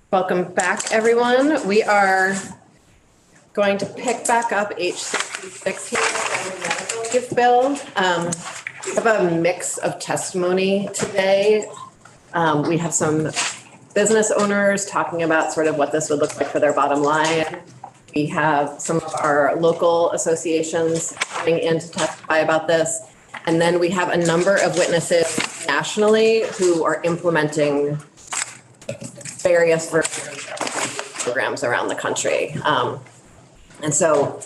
Welcome back, everyone. We are going to pick back up H66 here, the medical leave bill. We have a mix of testimony today. We have some business owners talking about sort of what this would look like for their bottom line. We have some of our local associations coming in to testify about this. And then we have a number of witnesses nationally who are implementing various versions of programs around the country. And so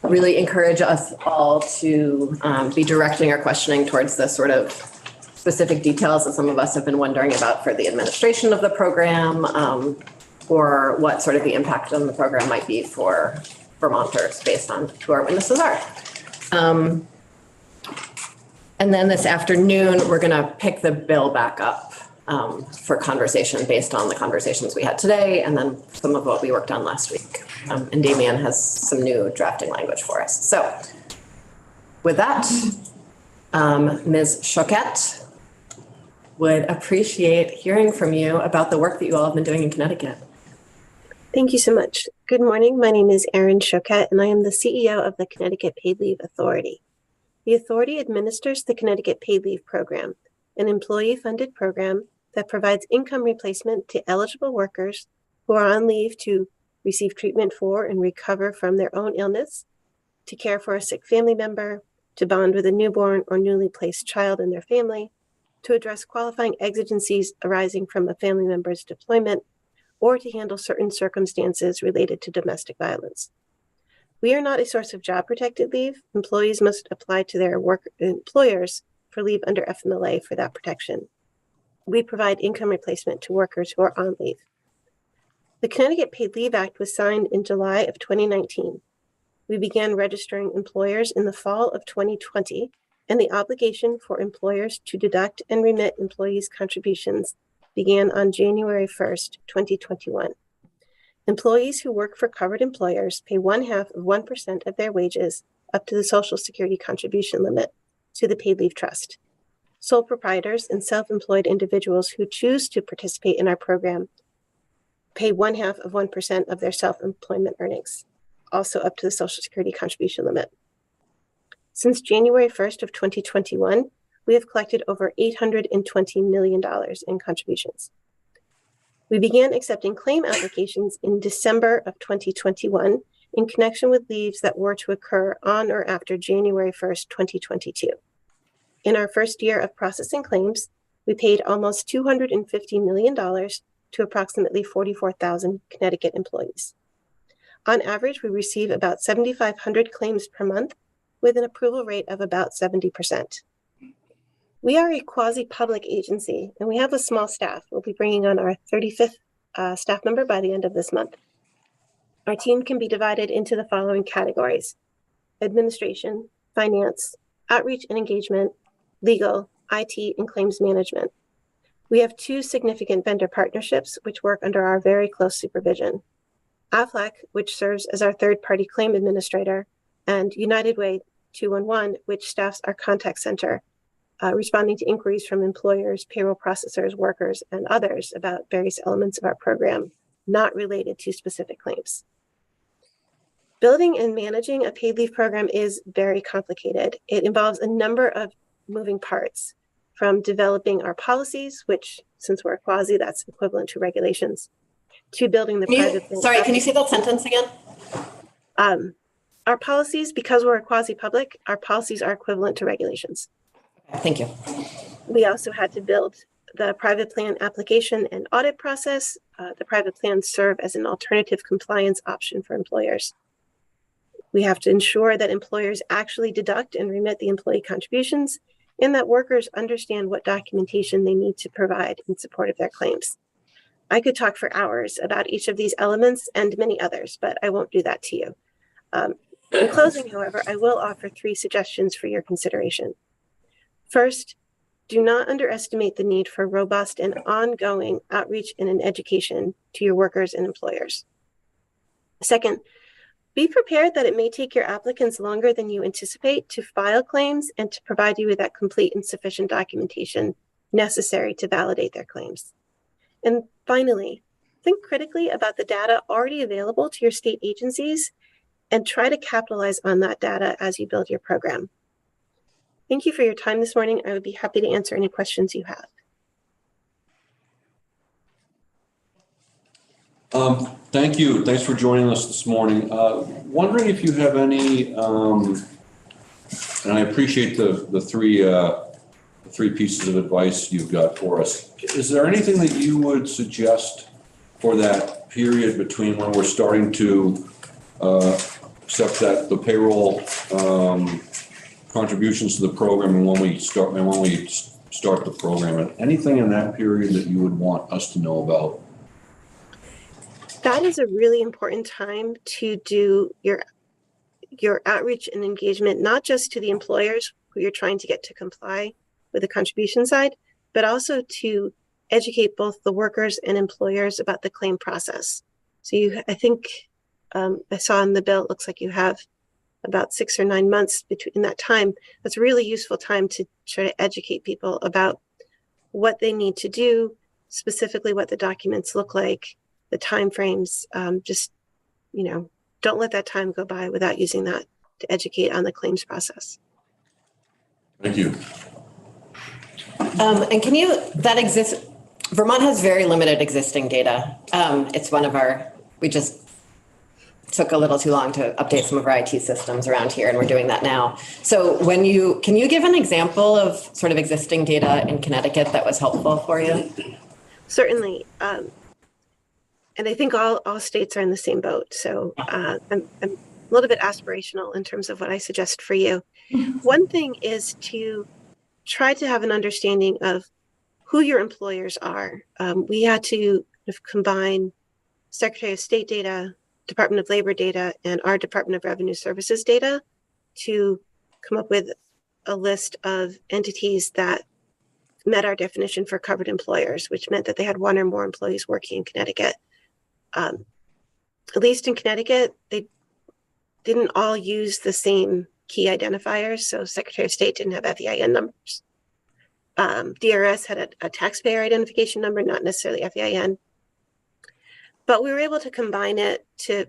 really encourage us all to be directing our questioning towards the sort of specific details that some of us have been wondering about for the administration of the program, or what sort of the impact on the program might be for Vermonters based on who our witnesses are. And then this afternoon, we're gonna pick the bill back up for conversation based on the conversations we had today and then some of what we worked on last week. And Damian has some new drafting language for us. So with that, Ms. Choquette, would appreciate hearing from you about the work that you all have been doing in Connecticut. Thank you so much. Good morning. My name is Erin Choquette, and I am the CEO of the Connecticut Paid Leave Authority. The authority administers the Connecticut Paid Leave Program, an employee-funded program that provides income replacement to eligible workers who are on leave to receive treatment for and recover from their own illness, to care for a sick family member, to bond with a newborn or newly placed child in their family, to address qualifying exigencies arising from a family member's deployment, or to handle certain circumstances related to domestic violence. We are not a source of job-protected leave. Employees must apply to their employers for leave under FMLA for that protection. We provide income replacement to workers who are on leave. The Connecticut Paid Leave Act was signed in July of 2019. We began registering employers in the fall of 2020, and the obligation for employers to deduct and remit employees' contributions began on January 1st, 2021. Employees who work for covered employers pay 0.5% of their wages up to the Social Security contribution limit to the Paid Leave Trust. Sole proprietors and self-employed individuals who choose to participate in our program pay 0.5% of their self-employment earnings, also up to the Social Security contribution limit. Since January 1st of 2021, we have collected over $820 million in contributions. We began accepting claim applications in December of 2021 in connection with leaves that were to occur on or after January 1st, 2022. In our first year of processing claims, we paid almost $250 million to approximately 44,000 Connecticut employees. On average, we receive about 7,500 claims per month with an approval rate of about 70%. We are a quasi-public agency, and we have a small staff. We'll be bringing on our 35th staff member by the end of this month. Our team can be divided into the following categories: administration, finance, outreach and engagement, legal, IT, and claims management. We have 2 significant vendor partnerships which work under our very close supervision: AFLAC, which serves as our third-party claim administrator, and United Way 211, which staffs our contact center, responding to inquiries from employers, payroll processors, workers, and others about various elements of our program not related to specific claims. Building and managing a paid leave program is very complicated. It involves a number of moving parts, from developing our policies, which, since we're a quasi, that's equivalent to regulations, to building the private. Sorry, can you say that sentence again? Our policies, because we're a quasi-public, our policies are equivalent to regulations. Thank you. We also had to build the private plan application and audit process. The private plans serve as an alternative compliance option for employers. We have to ensure that employers actually deduct and remit the employee contributions, and that workers understand what documentation they need to provide in support of their claims. I could talk for hours about each of these elements and many others, but I won't do that to you. In closing, however, I will offer 3 suggestions for your consideration. First, do not underestimate the need for robust and ongoing outreach and an education to your workers and employers. Second, be prepared that it may take your applicants longer than you anticipate to file claims and to provide you with that complete and sufficient documentation necessary to validate their claims. And finally, think critically about the data already available to your state agencies and try to capitalize on that data as you build your program. Thank you for your time this morning. I would be happy to answer any questions you have. Thank you. Thanks for joining us this morning. Wondering if you have any, and I appreciate the three pieces of advice you've got for us. Is there anything that you would suggest for that period between when we're starting to accept that the payroll contributions to the program and when we start the program, and anything in that period that you would want us to know about? That is a really important time to do your outreach and engagement, not just to the employers who you're trying to get to comply with the contribution side, but also to educate both the workers and employers about the claim process. So I think I saw in the bill, it looks like you have about 6 or 9 months between that time. That's a really useful time to try to educate people about what they need to do, specifically what the documents look like, the timeframes. Just, don't let that time go by without using that to educate on the claims process. Thank you. And Vermont has very limited existing data. It's we just took a little too long to update some of our IT systems around here, and we're doing that now. So can you give an example of sort of existing data in Connecticut that was helpful for you? Certainly. And I think all states are in the same boat. So I'm a little bit aspirational in terms of what I suggest for you. One thing is to try to have an understanding of who your employers are. We had to combine Secretary of State data, Department of Labor data, and our Department of Revenue Services data to come up with a list of entities that met our definition for covered employers, which meant that they had one or more employees working in Connecticut. At least in Connecticut, they didn't all use the same key identifiers. So Secretary of State didn't have FEIN numbers. DRS had a taxpayer identification number, not necessarily FEIN. But we were able to combine it to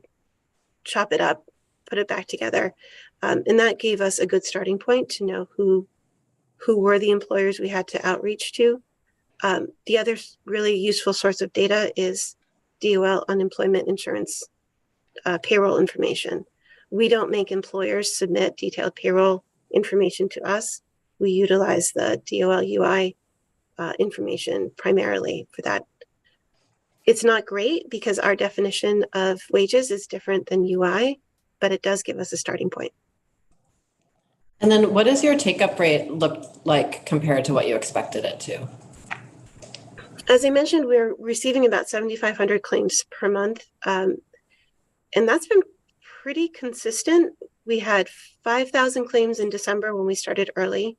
chop it up, put it back together. And that gave us a good starting point to know who were the employers we had to outreach to. The other really useful source of data is DOL unemployment insurance payroll information. We don't make employers submit detailed payroll information to us. We utilize the DOL UI information primarily for that. It's not great because our definition of wages is different than UI, but it does give us a starting point. And then what does your take-up rate look like compared to what you expected it to? As I mentioned, we're receiving about 7,500 claims per month. And that's been pretty consistent. We had 5,000 claims in December when we started early.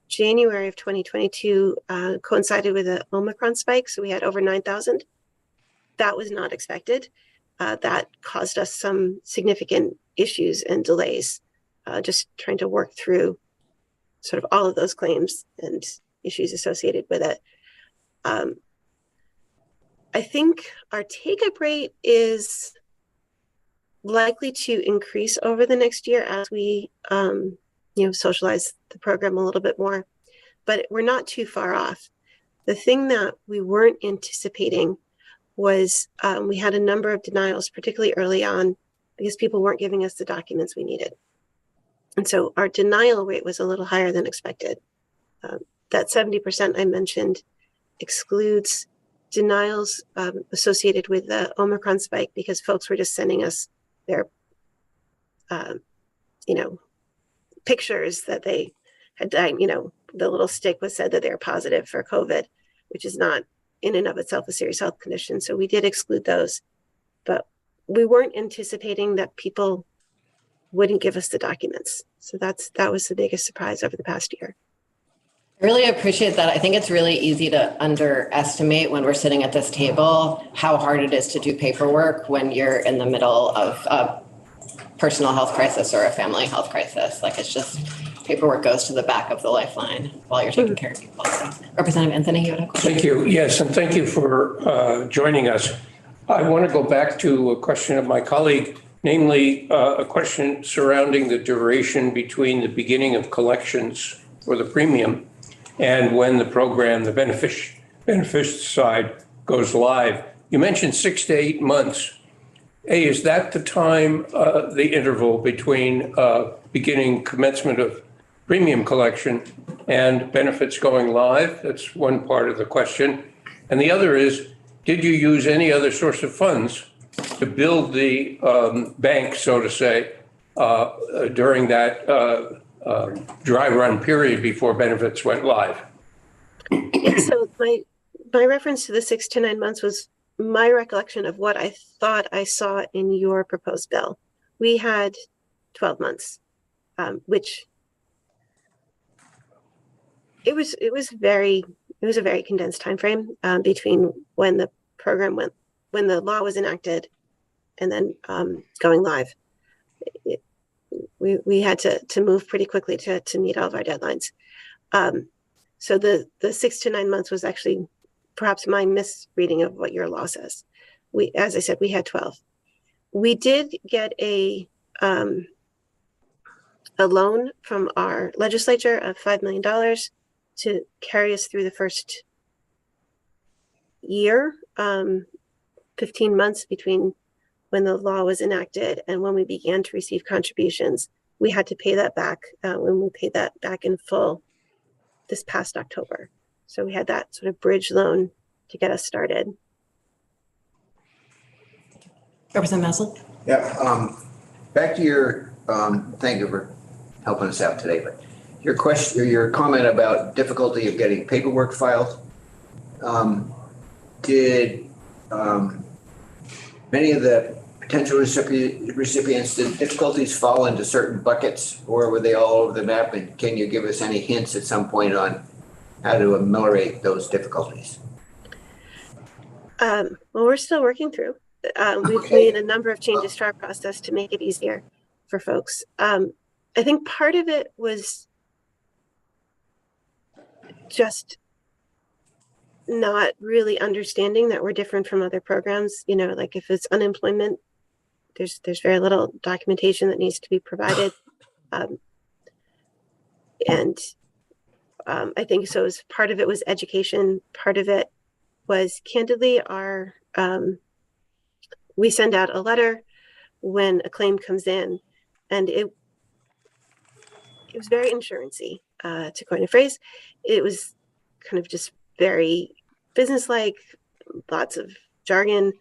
January of 2022 coincided with an Omicron spike, so we had over 9,000. That was not expected. That caused us some significant issues and delays, just trying to work through sort of all of those claims and issues associated with it. I think our take-up rate is likely to increase over the next year as we socialize the program a little bit more, but we're not too far off. The thing that we weren't anticipating was we had a number of denials, particularly early on, because people weren't giving us the documents we needed. And so our denial rate was a little higher than expected. That 70% I mentioned excludes denials associated with the Omicron spike because folks were just sending us their, pictures that they had died. The little stick was said that they're positive for COVID, which is not in and of itself a serious health condition. So we did exclude those, but we weren't anticipating that people wouldn't give us the documents. So that was the biggest surprise over the past year. I really appreciate that. I think it's really easy to underestimate when we're sitting at this table how hard it is to do paperwork when you're in the middle of a personal health crisis or a family health crisis. Like, it's just paperwork goes to the back of the lifeline while you're taking care of people. So, Representative Anthony, you had a question? Thank you. Yes, and thank you for joining us. I want to go back to a question of my colleague, namely a question surrounding the duration between the beginning of collections for the premium and when the program, the benefit side goes live. You mentioned 6 to 8 months. Is that the time, the interval between beginning commencement of premium collection and benefits going live? That's one part of the question. And the other is, did you use any other source of funds to build the bank, so to say, during that dry run period before benefits went live? Yeah, so my reference to the 6 to 9 months was my recollection of what I thought I saw in your proposed bill. We had 12 months, which it was a very condensed time frame between when the when the law was enacted and then going live. We had to move pretty quickly to meet all of our deadlines. So the 6 to 9 months was actually perhaps my misreading of what your law says. As I said, we had 12. We did get a loan from our legislature of $5 million to carry us through the first year, 15 months between when the law was enacted and when we began to receive contributions. We had to pay that back when we paid that back in full this past October. So we had that sort of bridge loan to get us started. Representative Massel? Yeah, back to your, thank you for helping us out today, but your question, or your comment about difficulty of getting paperwork filed, did many of the potential recipients, did difficulties fall into certain buckets, or were they all over the map? And can you give us any hints at some point on how to ameliorate those difficulties? Well, we're still working through. We've made a number of changes to our process to make it easier for folks. I think part of it was just not really understanding that we're different from other programs. You know, like if it's unemployment, there's very little documentation that needs to be provided. I think so. As part of it was education. Part of it was candidly we send out a letter when a claim comes in, and it was very insurance-y, to coin a phrase. It was kind of just very business-like, lots of jargon.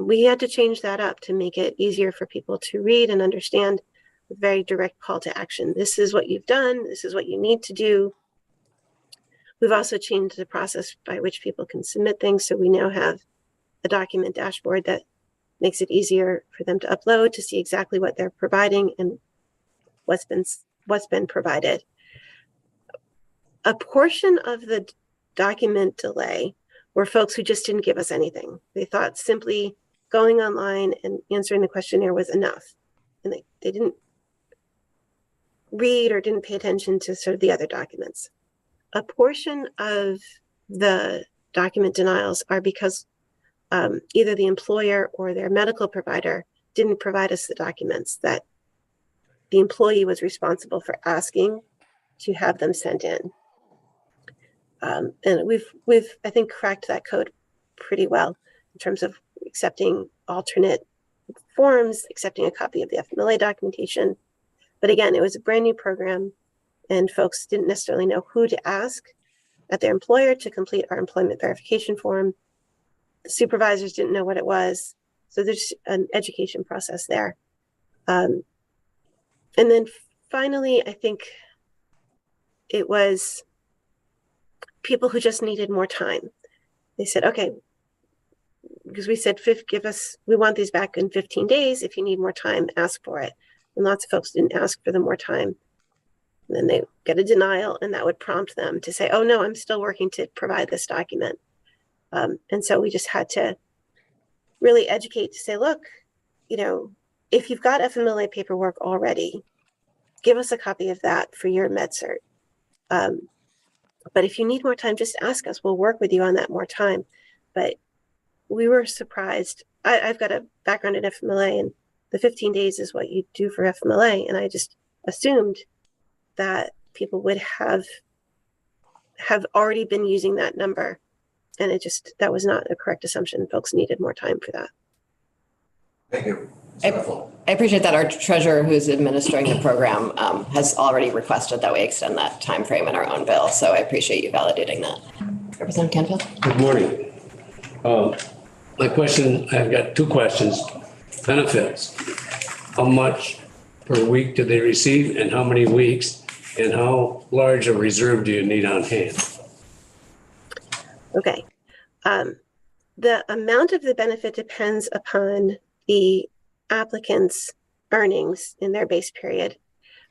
We had to change that up to make it easier for people to read and understand, with very direct call to action. This is what you've done. This is what you need to do. We've also changed the process by which people can submit things. So we now have a document dashboard that makes it easier for them to upload to see exactly what they're providing and what's been provided. A portion of the document delay were folks who just didn't give us anything. They thought simply going online and answering the questionnaire was enough. And they didn't read or didn't pay attention to sort of the other documents. A portion of the document denials are because either the employer or their medical provider didn't provide us the documents that the employee was responsible for asking to have them sent in. And we've I think cracked that code pretty well in terms of accepting alternate forms, accepting a copy of the FMLA documentation. But again, it was a brand new program and folks didn't necessarily know who to ask at their employer to complete our employment verification form. The supervisors didn't know what it was. So there's an education process there. And then finally, I think it was people who just needed more time. They said, okay, because we said, we want these back in 15 days. If you need more time, ask for it. And lots of folks didn't ask for the more time. And then they get a denial, and that would prompt them to say, oh no, I'm still working to provide this document. And so we just had to really educate to say, look, you know, if you've got FMLA paperwork already, give us a copy of that for your MedCert. But if you need more time, just ask us. We'll work with you on that more time. But we were surprised I've got a background in FMLA, and the 15 days is what you do for FMLA. And I just assumed that people would have already been using that number. And that was not a correct assumption. Folks needed more time for that. Thank you. I appreciate that our treasurer who's administering the program has already requested that we extend that time frame in our own bill. So I appreciate you validating that. Representative Canfield. Good morning. My question, I've got two questions. Benefits. How much per week do they receive and how many weeks? And how large a reserve do you need on hand? Okay. The amount of the benefit depends upon the applicant's earnings in their base period,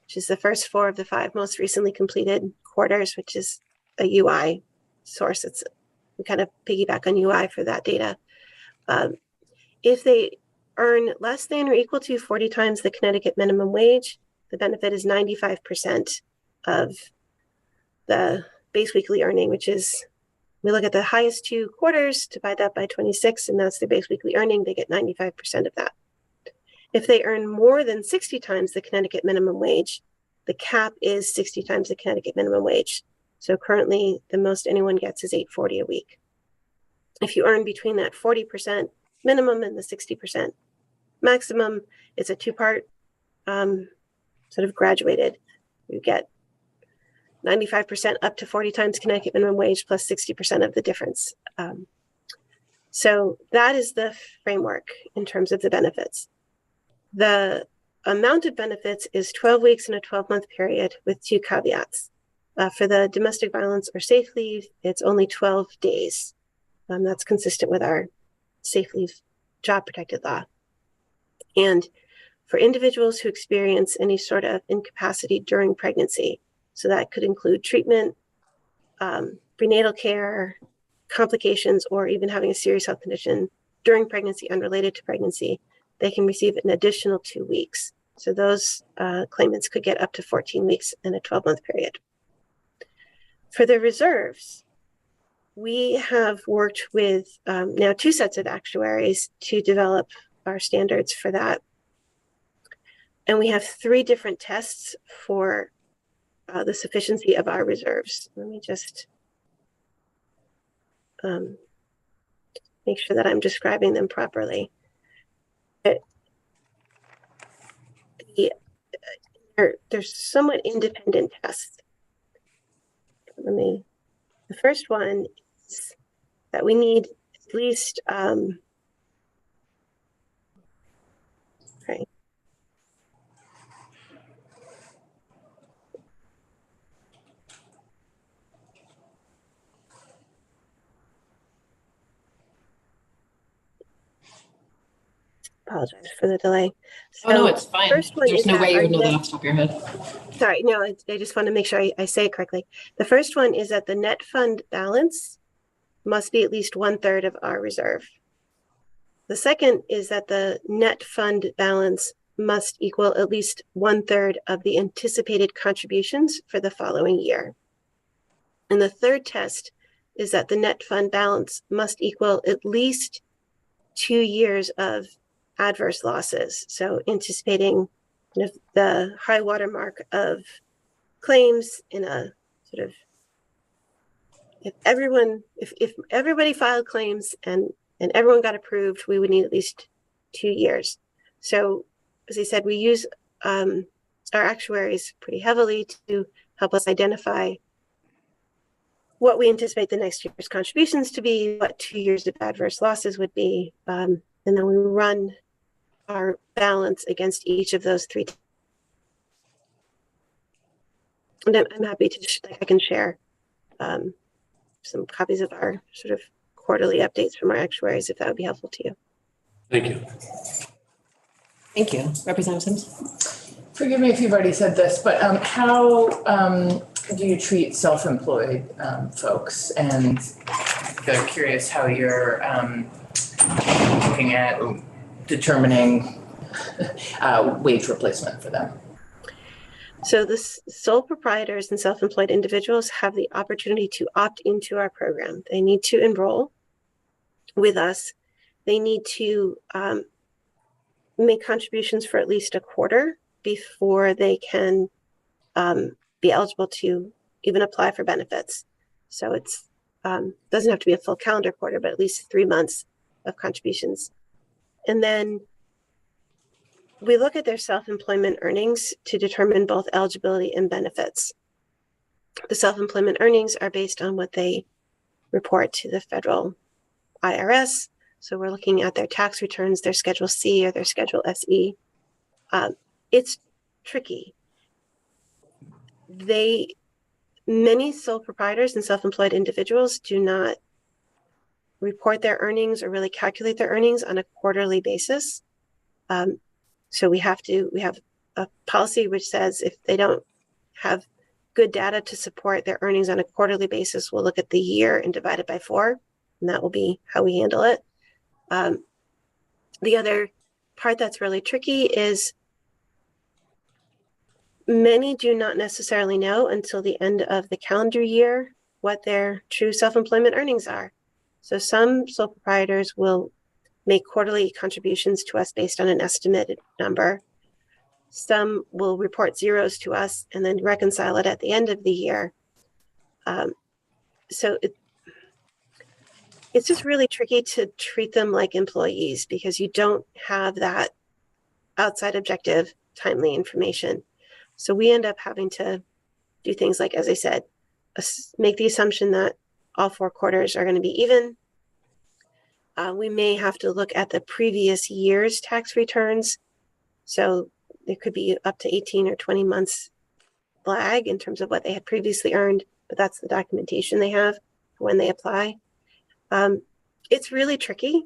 which is the first 4 of the 5 most recently completed quarters, which is a UI source. We kind of piggyback on UI for that data. If they earn less than or equal to 40 times the Connecticut minimum wage, the benefit is 95% of the base weekly earning, which is, we look at the highest 2 quarters, divide that by 26, and that's the base weekly earning. They get 95% of that. If they earn more than 60 times the Connecticut minimum wage, the cap is 60 times the Connecticut minimum wage. So currently, the most anyone gets is $840 a week. If you earn between that 40% minimum and the 60% maximum, it's a 2-part sort of graduated. You get 95% up to 40 times Connecticut minimum wage plus 60% of the difference. So that is the framework in terms of the benefits. The amount of benefits is 12 weeks in a 12-month period with 2 caveats. For the domestic violence or safe leave, it's only 12 days. That's consistent with our safe leave job protected law. And for individuals who experience any sort of incapacity during pregnancy, so that could include treatment, prenatal care, complications, or even having a serious health condition during pregnancy unrelated to pregnancy, they can receive an additional 2 weeks. So those claimants could get up to 14 weeks in a 12-month period. For the reserves, we have worked with now 2 sets of actuaries to develop our standards for that. And we have 3 different tests for the sufficiency of our reserves. Let me just make sure that I'm describing them properly. They're somewhat independent tests. The first one is that we need at least, right. Apologize for the delay. So Oh, no, it's fine. First one There's is no that way you our would know that net- off the top of your head. Sorry, no, I just want to make sure I say it correctly. The first one is that the net fund balance must be at least 1/3 of our reserve. The second is that the net fund balance must equal at least 1/3 of the anticipated contributions for the following year. And the third test is that the net fund balance must equal at least 2 years of adverse losses. So anticipating kind of the high water mark of claims in a sort of, if everybody filed claims and everyone got approved, we would need at least 2 years. So as I said, we use our actuaries pretty heavily to help us identify what we anticipate the next year's contributions to be, what 2 years of adverse losses would be, and then we run our balance against each of those 3. And I'm happy to, I can share some copies of our sort of quarterly updates from our actuaries, if that would be helpful to you. Thank you. Thank you. Representative Sims? Forgive me if you've already said this, but how do you treat self-employed folks? And I'm curious how you're looking at determining wage replacement for them. So the sole proprietors and self-employed individuals have the opportunity to opt into our program. They need to enroll with us they need to make contributions for at least a quarter before they can be eligible to even apply for benefits. So it's doesn't have to be a full calendar quarter, but at least 3 months of contributions. And then we look at their self-employment earnings to determine both eligibility and benefits. The self-employment earnings are based on what they report to the federal IRS. So we're looking at their tax returns, their Schedule C or their Schedule SE. It's tricky. Many sole proprietors and self-employed individuals do not report their earnings or really calculate their earnings on a quarterly basis. So we have a policy which says if they don't have good data to support their earnings on a quarterly basis, we'll look at the year and divide it by 4, and that will be how we handle it. The other part that's really tricky is many do not necessarily know until the end of the calendar year what their true self-employment earnings are. So some sole proprietors will make quarterly contributions to us based on an estimated number. Some will report zeros to us and then reconcile it at the end of the year. So it's just really tricky to treat them like employees because you don't have that outside objective, timely information. So we end up having to do things like, as I said, make the assumption that all 4 quarters are going to be even. We may have to look at the previous year's tax returns. So there could be up to 18 or 20 months lag in terms of what they had previously earned, but that's the documentation they have when they apply. It's really tricky.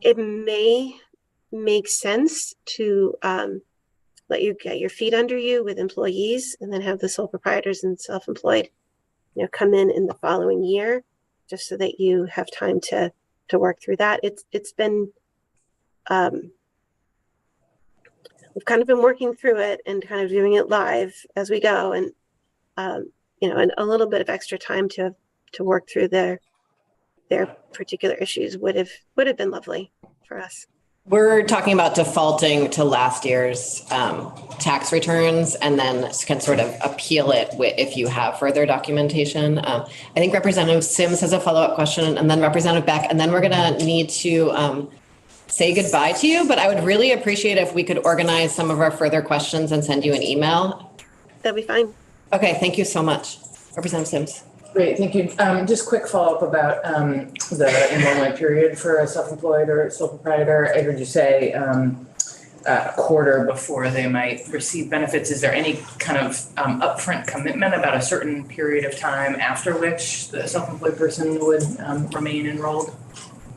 It may make sense to let you get your feet under you with employees and then have the sole proprietors and self-employed, come in the following year, just so that you have time to work through that. It's been we've kind of been working through it and kind of doing it live as we go, and and a little bit of extra time to work through their particular issues would have been lovely for us. We're talking about defaulting to last year's tax returns and then can sort of appeal it if you have further documentation. I think Representative Sims has a follow-up question and then Representative Beck, and then we're going to need to say goodbye to you, but I would really appreciate if we could organize some of our further questions and send you an email. That'd be fine. Okay, thank you so much. Representative Sims. Great, thank you. Just quick follow-up about the enrollment period for a self-employed or sole proprietor. I heard you say a quarter before they might receive benefits. Is there any kind of upfront commitment about a certain period of time after which the self-employed person would remain enrolled?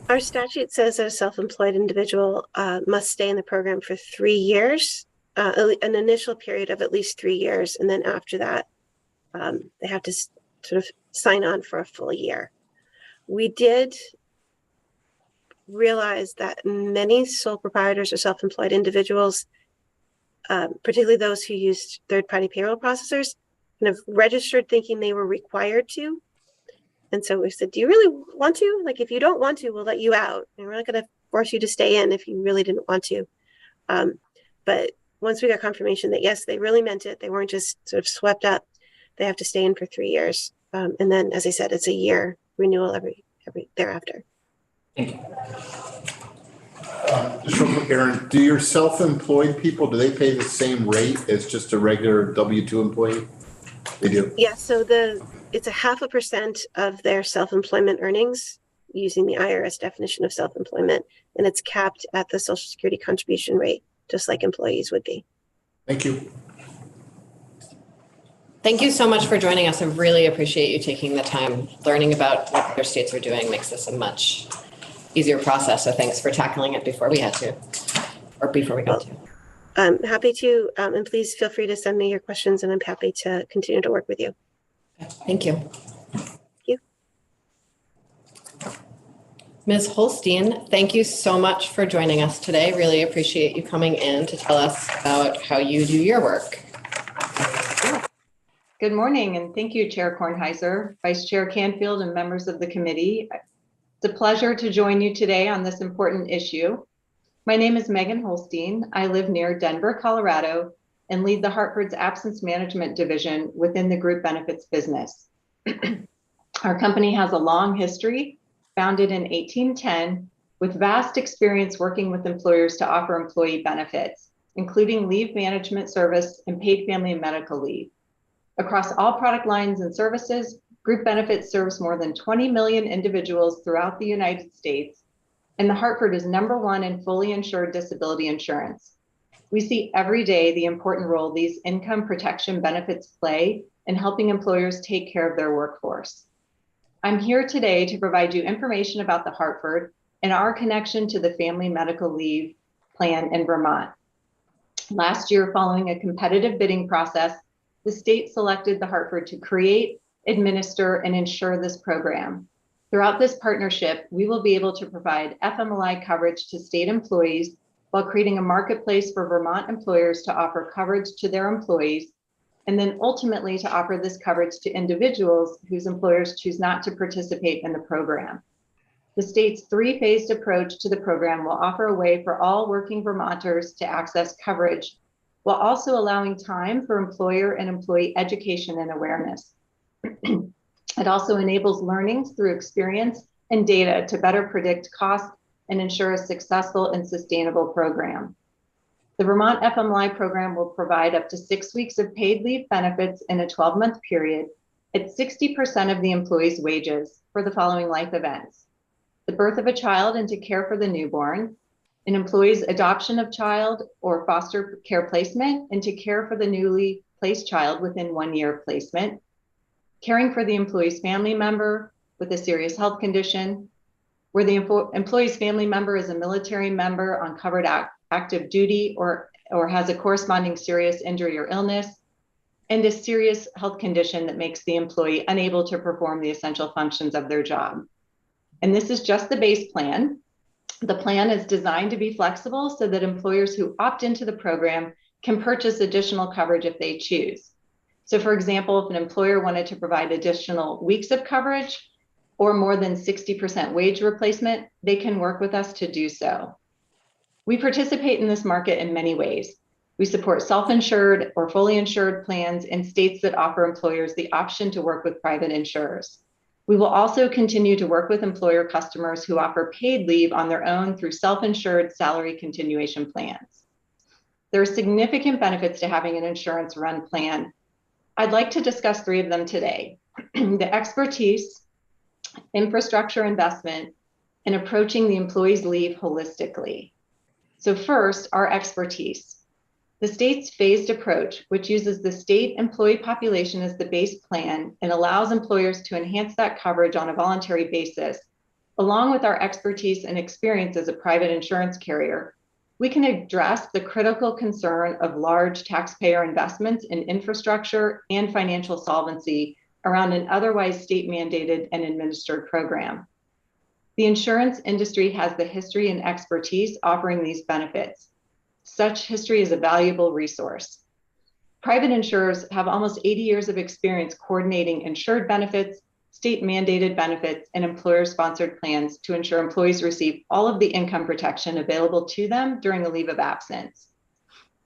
Our statute says that a self-employed individual must stay in the program for 3 years, an initial period of at least 3 years, and then after that, they have to sort of sign on for a full year. We did realize that many sole proprietors or self-employed individuals, particularly those who used third-party payroll processors, kind of registered thinking they were required to. And so we said, do you really want to? Like, if you don't want to, we'll let you out. And we're not going to force you to stay in if you really didn't want to. But once we got confirmation that, yes, they really meant it, they weren't just sort of swept up, they have to stay in for 3 years. And then, as I said, it's a year renewal every thereafter. Thank you. Just real quick, Aaron, do your self-employed people, do they pay the same rate as just a regular W-2 employee? They do? Yeah, so it's 0.5% of their self-employment earnings using the IRS definition of self-employment, and it's capped at the Social Security contribution rate, just like employees would be. Thank you. Thank you so much for joining us. I really appreciate you taking the time. Learning about what other states are doing makes this a much easier process. So thanks for tackling it before we had to, or before we got to. I'm happy to, and please feel free to send me your questions, and I'm happy to continue to work with you. Thank you. Thank you. Ms. Holstein, thank you so much for joining us today. Really appreciate you coming in to tell us about how you do your work. Good morning, and thank you, Chair Kornheiser, Vice Chair Canfield, and members of the committee. It's a pleasure to join you today on this important issue. My name is Megan Holstein. I live near Denver, Colorado, and lead the Hartford's Absence Management Division within the group benefits business. Our company has a long history, founded in 1810, with vast experience working with employers to offer employee benefits, including leave management service and paid family and medical leave. Across all product lines and services, group benefits serves more than 20 million individuals throughout the United States, and the Hartford is #1 in fully insured disability insurance. We see every day the important role these income protection benefits play in helping employers take care of their workforce. I'm here today to provide you information about the Hartford and our connection to the Family Medical Leave Plan in Vermont. Last year, following a competitive bidding process, the state selected the Hartford to create, administer, and insure this program. Throughout this partnership, we will be able to provide FMLI coverage to state employees while creating a marketplace for Vermont employers to offer coverage to their employees, and then ultimately to offer this coverage to individuals whose employers choose not to participate in the program. The state's 3-phased approach to the program will offer a way for all working Vermonters to access coverage, while also allowing time for employer and employee education and awareness. It also enables learning through experience and data to better predict costs and ensure a successful and sustainable program. The Vermont FMLI program will provide up to 6 weeks of paid leave benefits in a 12-month period at 60% of the employee's wages for the following life events: the birth of a child and to care for the newborn, an employee's adoption of child or foster care placement and to care for the newly placed child within 1 year of placement, caring for the employee's family member with a serious health condition, where the employee's family member is a military member on covered active duty or has a corresponding serious injury or illness, and a serious health condition that makes the employee unable to perform the essential functions of their job. And this is just the base plan. The plan is designed to be flexible so that employers who opt into the program can purchase additional coverage if they choose. So for example, if an employer wanted to provide additional weeks of coverage or more than 60% wage replacement, they can work with us to do so. We participate in this market in many ways. We support self-insured or fully insured plans in states that offer employers the option to work with private insurers. We will also continue to work with employer customers who offer paid leave on their own through self-insured salary continuation plans. There are significant benefits to having an insurance run plan. I'd like to discuss 3 of them today: the expertise, infrastructure investment, and approaching the employee's leave holistically. So first, our expertise. The state's phased approach, which uses the state employee population as the base plan and allows employers to enhance that coverage on a voluntary basis, along with our expertise and experience as a private insurance carrier, we can address the critical concern of large taxpayer investments in infrastructure and financial solvency around an otherwise state-mandated and administered program. The insurance industry has the history and expertise offering these benefits. Such history is a valuable resource. Private insurers have almost 80 years of experience coordinating insured benefits, state-mandated benefits, and employer-sponsored plans to ensure employees receive all of the income protection available to them during a leave of absence.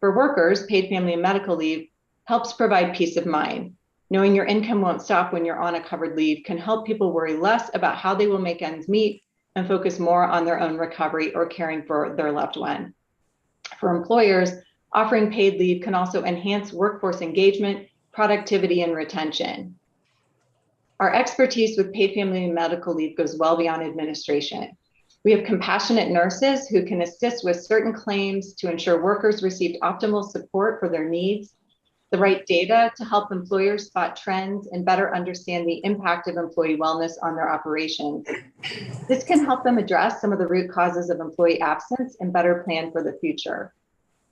For workers, paid family and medical leave helps provide peace of mind. Knowing your income won't stop when you're on a covered leave can help people worry less about how they will make ends meet and focus more on their own recovery or caring for their loved one. For employers, offering paid leave can also enhance workforce engagement, productivity, and retention. Our expertise with paid family and medical leave goes well beyond administration. We have compassionate nurses who can assist with certain claims to ensure workers received optimal support for their needs, the right data to help employers spot trends and better understand the impact of employee wellness on their operations. This can help them address some of the root causes of employee absence and better plan for the future.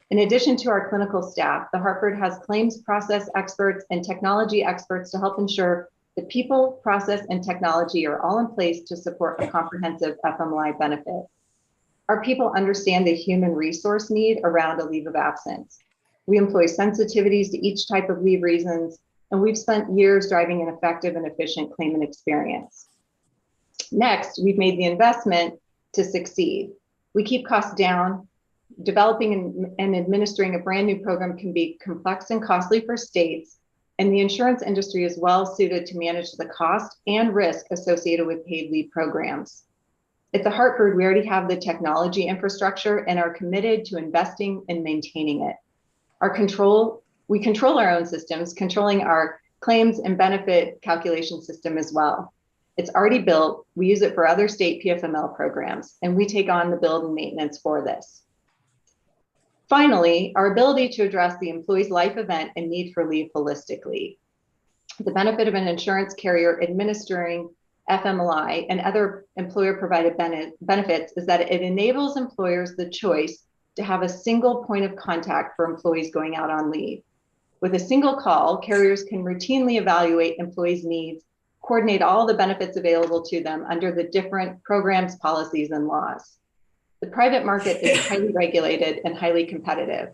In addition to our clinical staff, the Hartford has claims process experts and technology experts to help ensure the people, process, and technology are all in place to support a comprehensive FMLI benefit. Our people understand the human resource need around a leave of absence. We employ sensitivities to each type of leave reasons, and we've spent years driving an effective and efficient claimant experience. Next, we've made the investment to succeed. We keep costs down. Developing and administering a brand new program can be complex and costly for states, and the insurance industry is well suited to manage the cost and risk associated with paid leave programs. At the Hartford, we already have the technology infrastructure and are committed to investing and maintaining it. We control our own systems, controlling our claims and benefit calculation system as well. It's already built. We use it for other state PFML programs, and we take on the build and maintenance for this. Finally, our ability to address the employee's life event and need for leave holistically. The benefit of an insurance carrier administering FMLI and other employer-provided benefits is that it enables employers the choice to have a single point of contact for employees going out on leave. With a single call, carriers can routinely evaluate employees' needs, coordinate all the benefits available to them under the different programs, policies, and laws. The private market is highly regulated and highly competitive.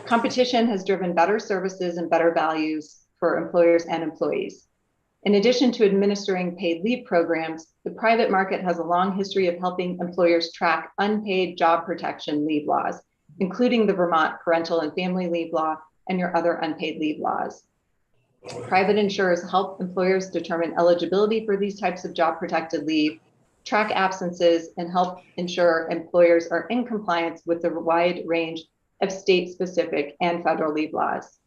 Competition has driven better services and better values for employers and employees. In addition to administering paid leave programs, the private market has a long history of helping employers track unpaid job protection leave laws, including the Vermont Parental and Family Leave Law and your other unpaid leave laws. Private insurers help employers determine eligibility for these types of job protected leave, track absences, and help ensure employers are in compliance with the wide range of state-specific and federal leave laws.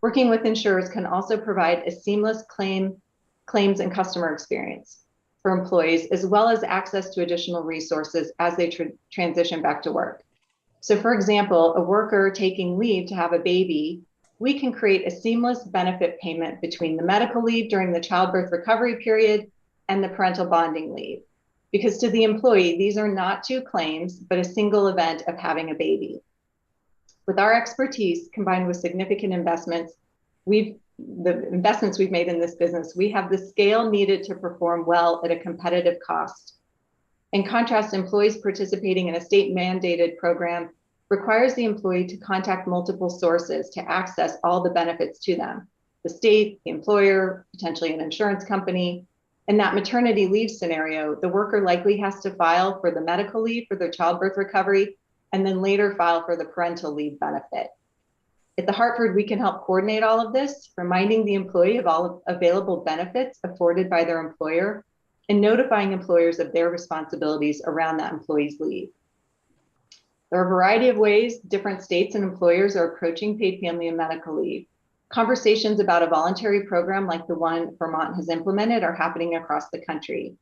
Working with insurers can also provide a seamless claims and customer experience for employees, as well as access to additional resources as they transition back to work. So for example, a worker taking leave to have a baby, we can create a seamless benefit payment between the medical leave during the childbirth recovery period and the parental bonding leave. Because to the employee, these are not two claims, but a single event of having a baby. With our expertise combined with significant investments, the investments we've made in this business, we have the scale needed to perform well at a competitive cost. In contrast, employees participating in a state mandated program requires the employee to contact multiple sources to access all the benefits to them. The state, the employer, potentially an insurance company. In that maternity leave scenario, the worker likely has to file for the medical leave for their childbirth recovery, and then later file for the parental leave benefit. At the Hartford, we can help coordinate all of this, reminding the employee of all available benefits afforded by their employer and notifying employers of their responsibilities around that employee's leave. There are a variety of ways different states and employers are approaching paid family and medical leave. Conversations about a voluntary program like the one Vermont has implemented are happening across the country.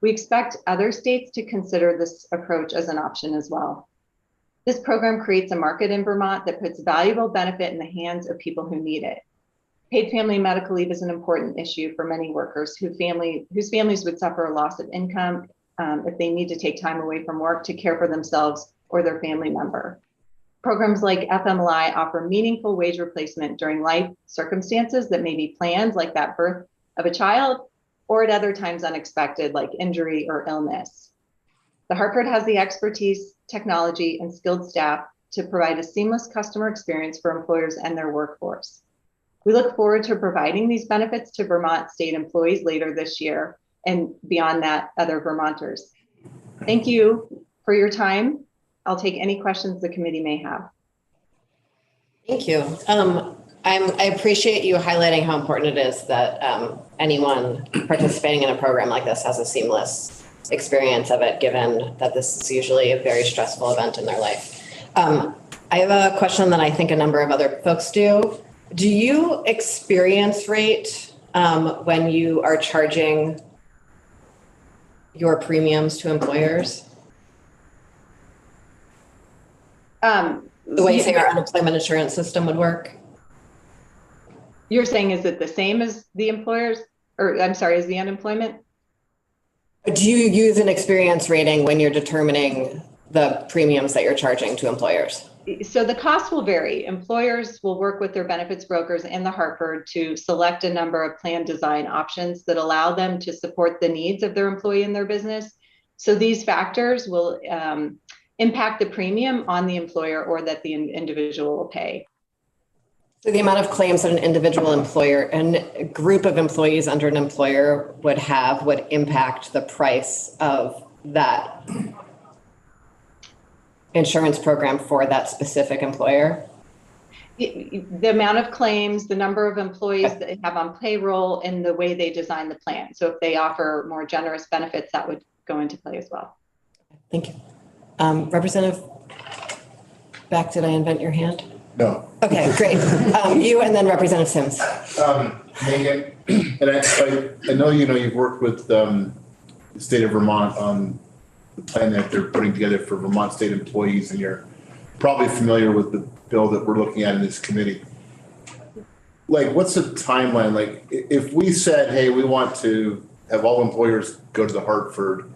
We expect other states to consider this approach as an option as well. This program creates a market in Vermont that puts valuable benefit in the hands of people who need it. Paid family and medical leave is an important issue for many workers whose families would suffer a loss of income if they need to take time away from work to care for themselves or their family member. Programs like FMLI offer meaningful wage replacement during life circumstances that may be planned, like that birth of a child, or at other times unexpected, like injury or illness. The Hartford has the expertise, technology, and skilled staff to provide a seamless customer experience for employers and their workforce. We look forward to providing these benefits to Vermont state employees later this year, and beyond that, other Vermonters. Thank you for your time. I'll take any questions the committee may have. Thank you. I appreciate you highlighting how important it is that anyone participating in a program like this has a seamless experience of it, given that this is usually a very stressful event in their life. I have a question that I think a number of other folks do. Do you experience rate when you are charging your premiums to employers? The way, say, our unemployment insurance system would work? You're saying, is it the same as the employers, or I'm sorry, as the unemployment? Do you use an experience rating when you're determining the premiums that you're charging to employers? So the cost will vary. Employers will work with their benefits brokers in the Hartford to select a number of plan design options that allow them to support the needs of their employee in their business. So these factors will impact the premium on the employer or that the individual will pay. So the amount of claims that an individual employer and a group of employees under an employer would have would impact the price of that insurance program for that specific employer? The amount of claims, the number of employees that they have on payroll, and the way they design the plan. So if they offer more generous benefits, that would go into play as well. Thank you. Representative Beck, did I invent your hand? No. Okay, great. You and then Representative Sims. Megan, and I know, you've worked with the state of Vermont on the plan that they're putting together for Vermont state employees, and you're probably familiar with the bill that we're looking at in this committee. Like, what's the timeline? Like, if we said, hey, we want to have all employers go to the Hartford,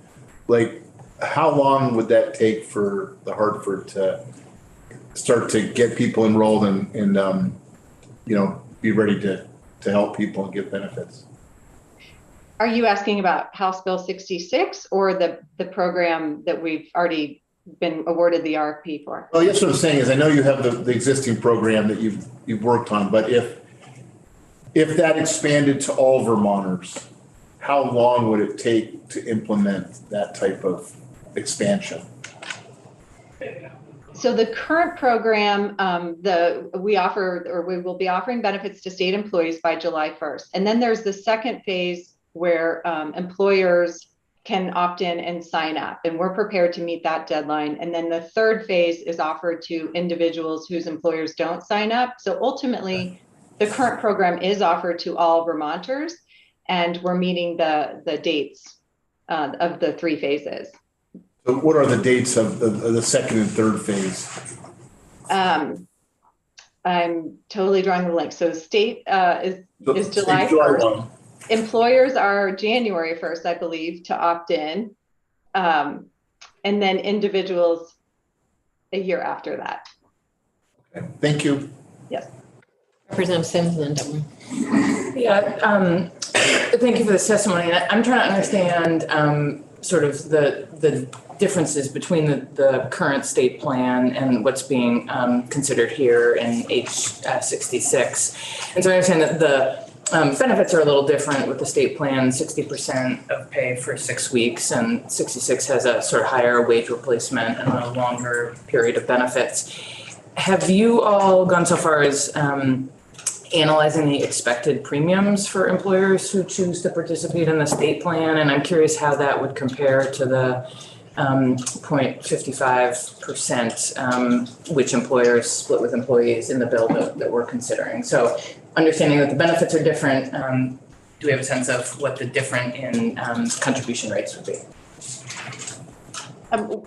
like, how long would that take for the Hartford to start to get people enrolled and be ready to help people and give benefits? Are you asking about House Bill 66 or the program that we've already been awarded the RFP for? Well, yes, what I'm saying is I know you have the existing program that you've worked on, but if that expanded to all Vermonters, how long would it take to implement that type of expansion? So the current program, we will be offering benefits to state employees by July 1st. And then there's the second phase where employers can opt in and sign up, and we're prepared to meet that deadline. And then the third phase is offered to individuals whose employers don't sign up. So ultimately, the current program is offered to all Vermonters, and we're meeting the dates of the three phases. So what are the dates of the second and third phase? I'm totally drawing the blank. So state is July 1st. Employers are January 1st, I believe, to opt in. And then individuals a year after that. Okay. Thank you. Yes. Representative Sims and then Devlin. Yeah, thank you for this testimony. I'm trying to understand sort of the differences between the current state plan and what's being considered here in H66. And so I understand that the benefits are a little different with the state plan, 60% of pay for 6 weeks, and 66 has a sort of higher wage replacement and a longer period of benefits. Have you all gone so far as analyzing the expected premiums for employers who choose to participate in the state plan? And I'm curious how that would compare to the 0.55%, which employers split with employees in the bill that we're considering. So understanding that the benefits are different, do we have a sense of what the different in contribution rates would be?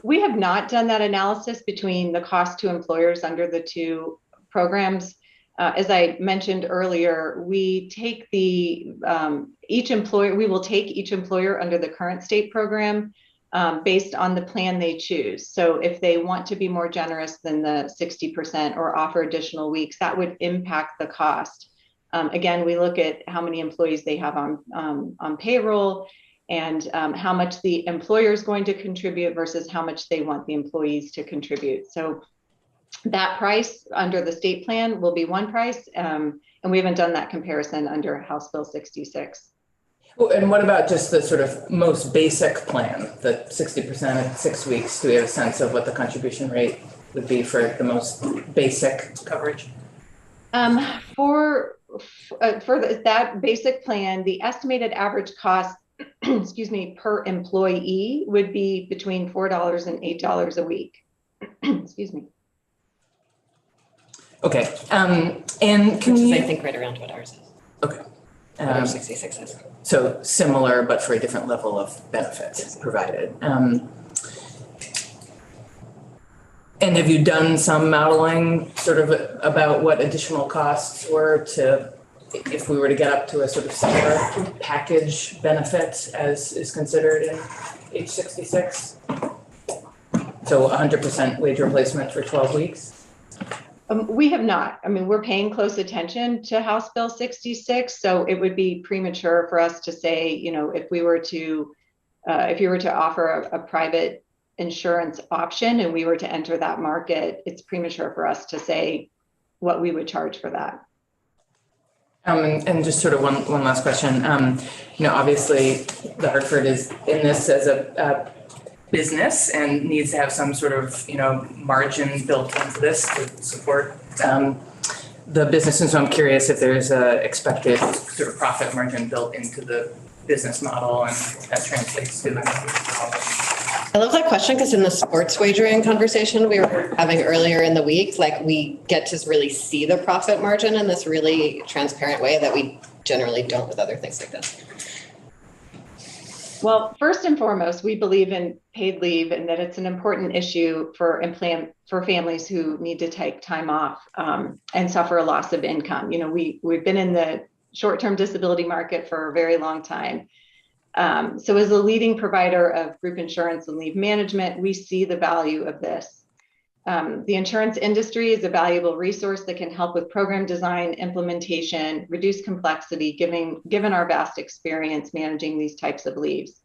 We have not done that analysis between the cost to employers under the two programs. As I mentioned earlier, we take we will take each employer under the current state program based on the plan they choose. So if they want to be more generous than the 60% or offer additional weeks, that would impact the cost. Again, we look at how many employees they have on payroll and how much the employer is going to contribute versus how much they want the employees to contribute. So that price under the state plan will be one price, and we haven't done that comparison under House Bill 66. And what about just the sort of most basic plan, the 60% at 6 weeks? Do we have a sense of what the contribution rate would be for the most basic coverage? For that basic plan, the estimated average cost, excuse me, per employee would be between $4 and $8 a week. Excuse me. Okay. And can you? I think right around what ours is. Okay. What 66 is. So similar, but for a different level of benefits provided. And have you done some modeling sort of about what additional costs were if we were to get up to a sort of similar package benefit as is considered in H66? So 100% wage replacement for 12 weeks? We have not. I mean, we're paying close attention to House Bill 66, so it would be premature for us to say, if you were to offer a private insurance option and we were to enter that market, it's premature for us to say what we would charge for that. And just sort of one last question. Obviously the Hartford is in this as a business and needs to have some sort of, margin built into this to support the business. And so I'm curious if there's a expected sort of profit margin built into the business model and that translates to. I love that question because in the sports wagering conversation we were having earlier in the week, like we get to really see the profit margin in this really transparent way that we generally don't with other things like this. Well, first and foremost, we believe in paid leave and that it's an important issue for families who need to take time off and suffer a loss of income. We've been in the short-term disability market for a very long time. So as a leading provider of group insurance and leave management, we see the value of this. The insurance industry is a valuable resource that can help with program design, implementation, reduce complexity, given our vast experience managing these types of leaves.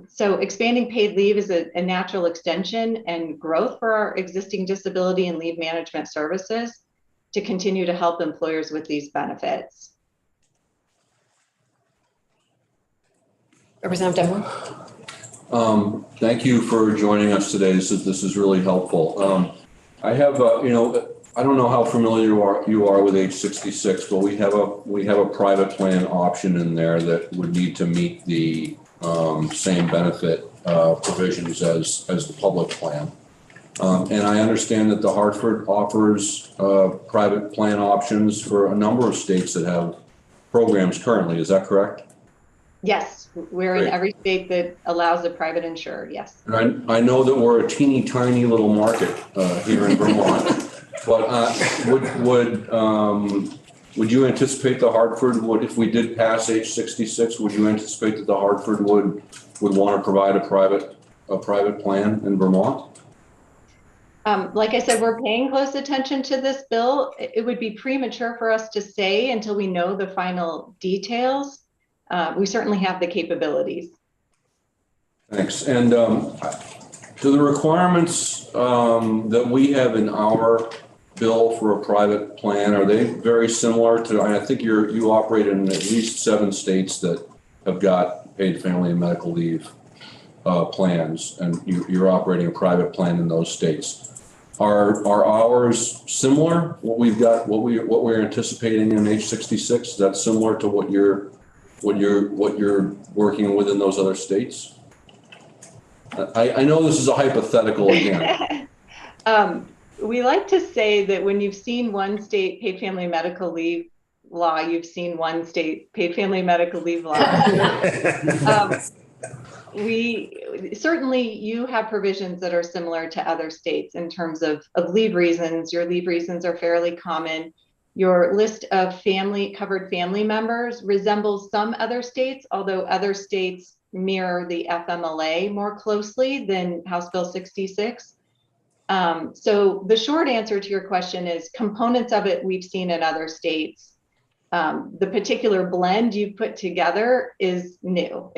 So expanding paid leave is a natural extension and growth for our existing disability and leave management services to continue to help employers with these benefits. Representative Denver. Thank you for joining us today. This is really helpful. I have, I don't know how familiar you are with age 66, but we have a private plan option in there that would need to meet the same benefit provisions as the public plan. And I understand that the Hartford offers private plan options for a number of states that have programs currently. Is that correct? Yes, we're in every state that allows a private insurer, yes. And I know that we're a teeny tiny little market here in Vermont, but would you anticipate the Hartford if we did pass age 66, would you anticipate that the Hartford would want to provide a private plan in Vermont? Like I said, we're paying close attention to this bill. It would be premature for us to say until we know the final details. We certainly have the capabilities. Thanks. And do the requirements that we have in our bill for a private plan, are they very similar to, I think you operate in at least 7 states that have got paid family and medical leave plans, and you're operating a private plan in those states. Are ours similar? What we're anticipating in age 66, is that similar to what you're working with in those other states? I know this is a hypothetical again. We like to say that when you've seen one state paid family medical leave law, you've seen one state paid family medical leave law. You have provisions that are similar to other states in terms of leave reasons. Your leave reasons are fairly common. Your list of covered family members resembles some other states, although other states mirror the FMLA more closely than House Bill 66. So the short answer to your question is components of it we've seen in other states. The particular blend you've put together is new.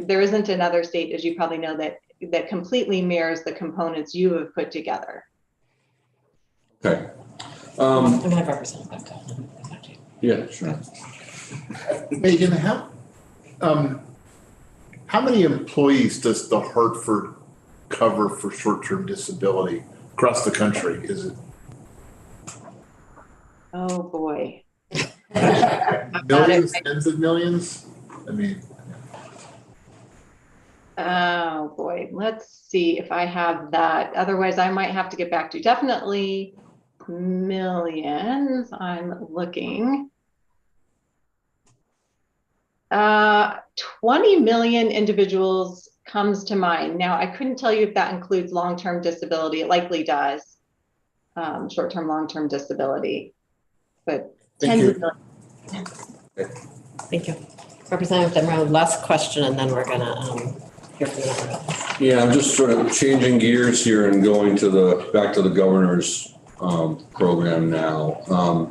There isn't another state, as you probably know, that completely mirrors the components you have put together. Okay. I'm going to have Representative go. Yeah, sure. Megan, how many employees does the Hartford cover for short-term disability across the country? Is it Oh boy. millions, tens of millions? I mean. Oh boy, let's see if I have that. Otherwise, I might have to get back to you. Definitely millions. I'm looking. 20 million individuals comes to mind. Now, I couldn't tell you if that includes long-term disability. It likely does. Short-term, long-term disability, but tens of millions. Thank you. Representative Demrow, last question, and then we're going to hear from you. Yeah, I'm just sort of changing gears here and going back to the governor's program now.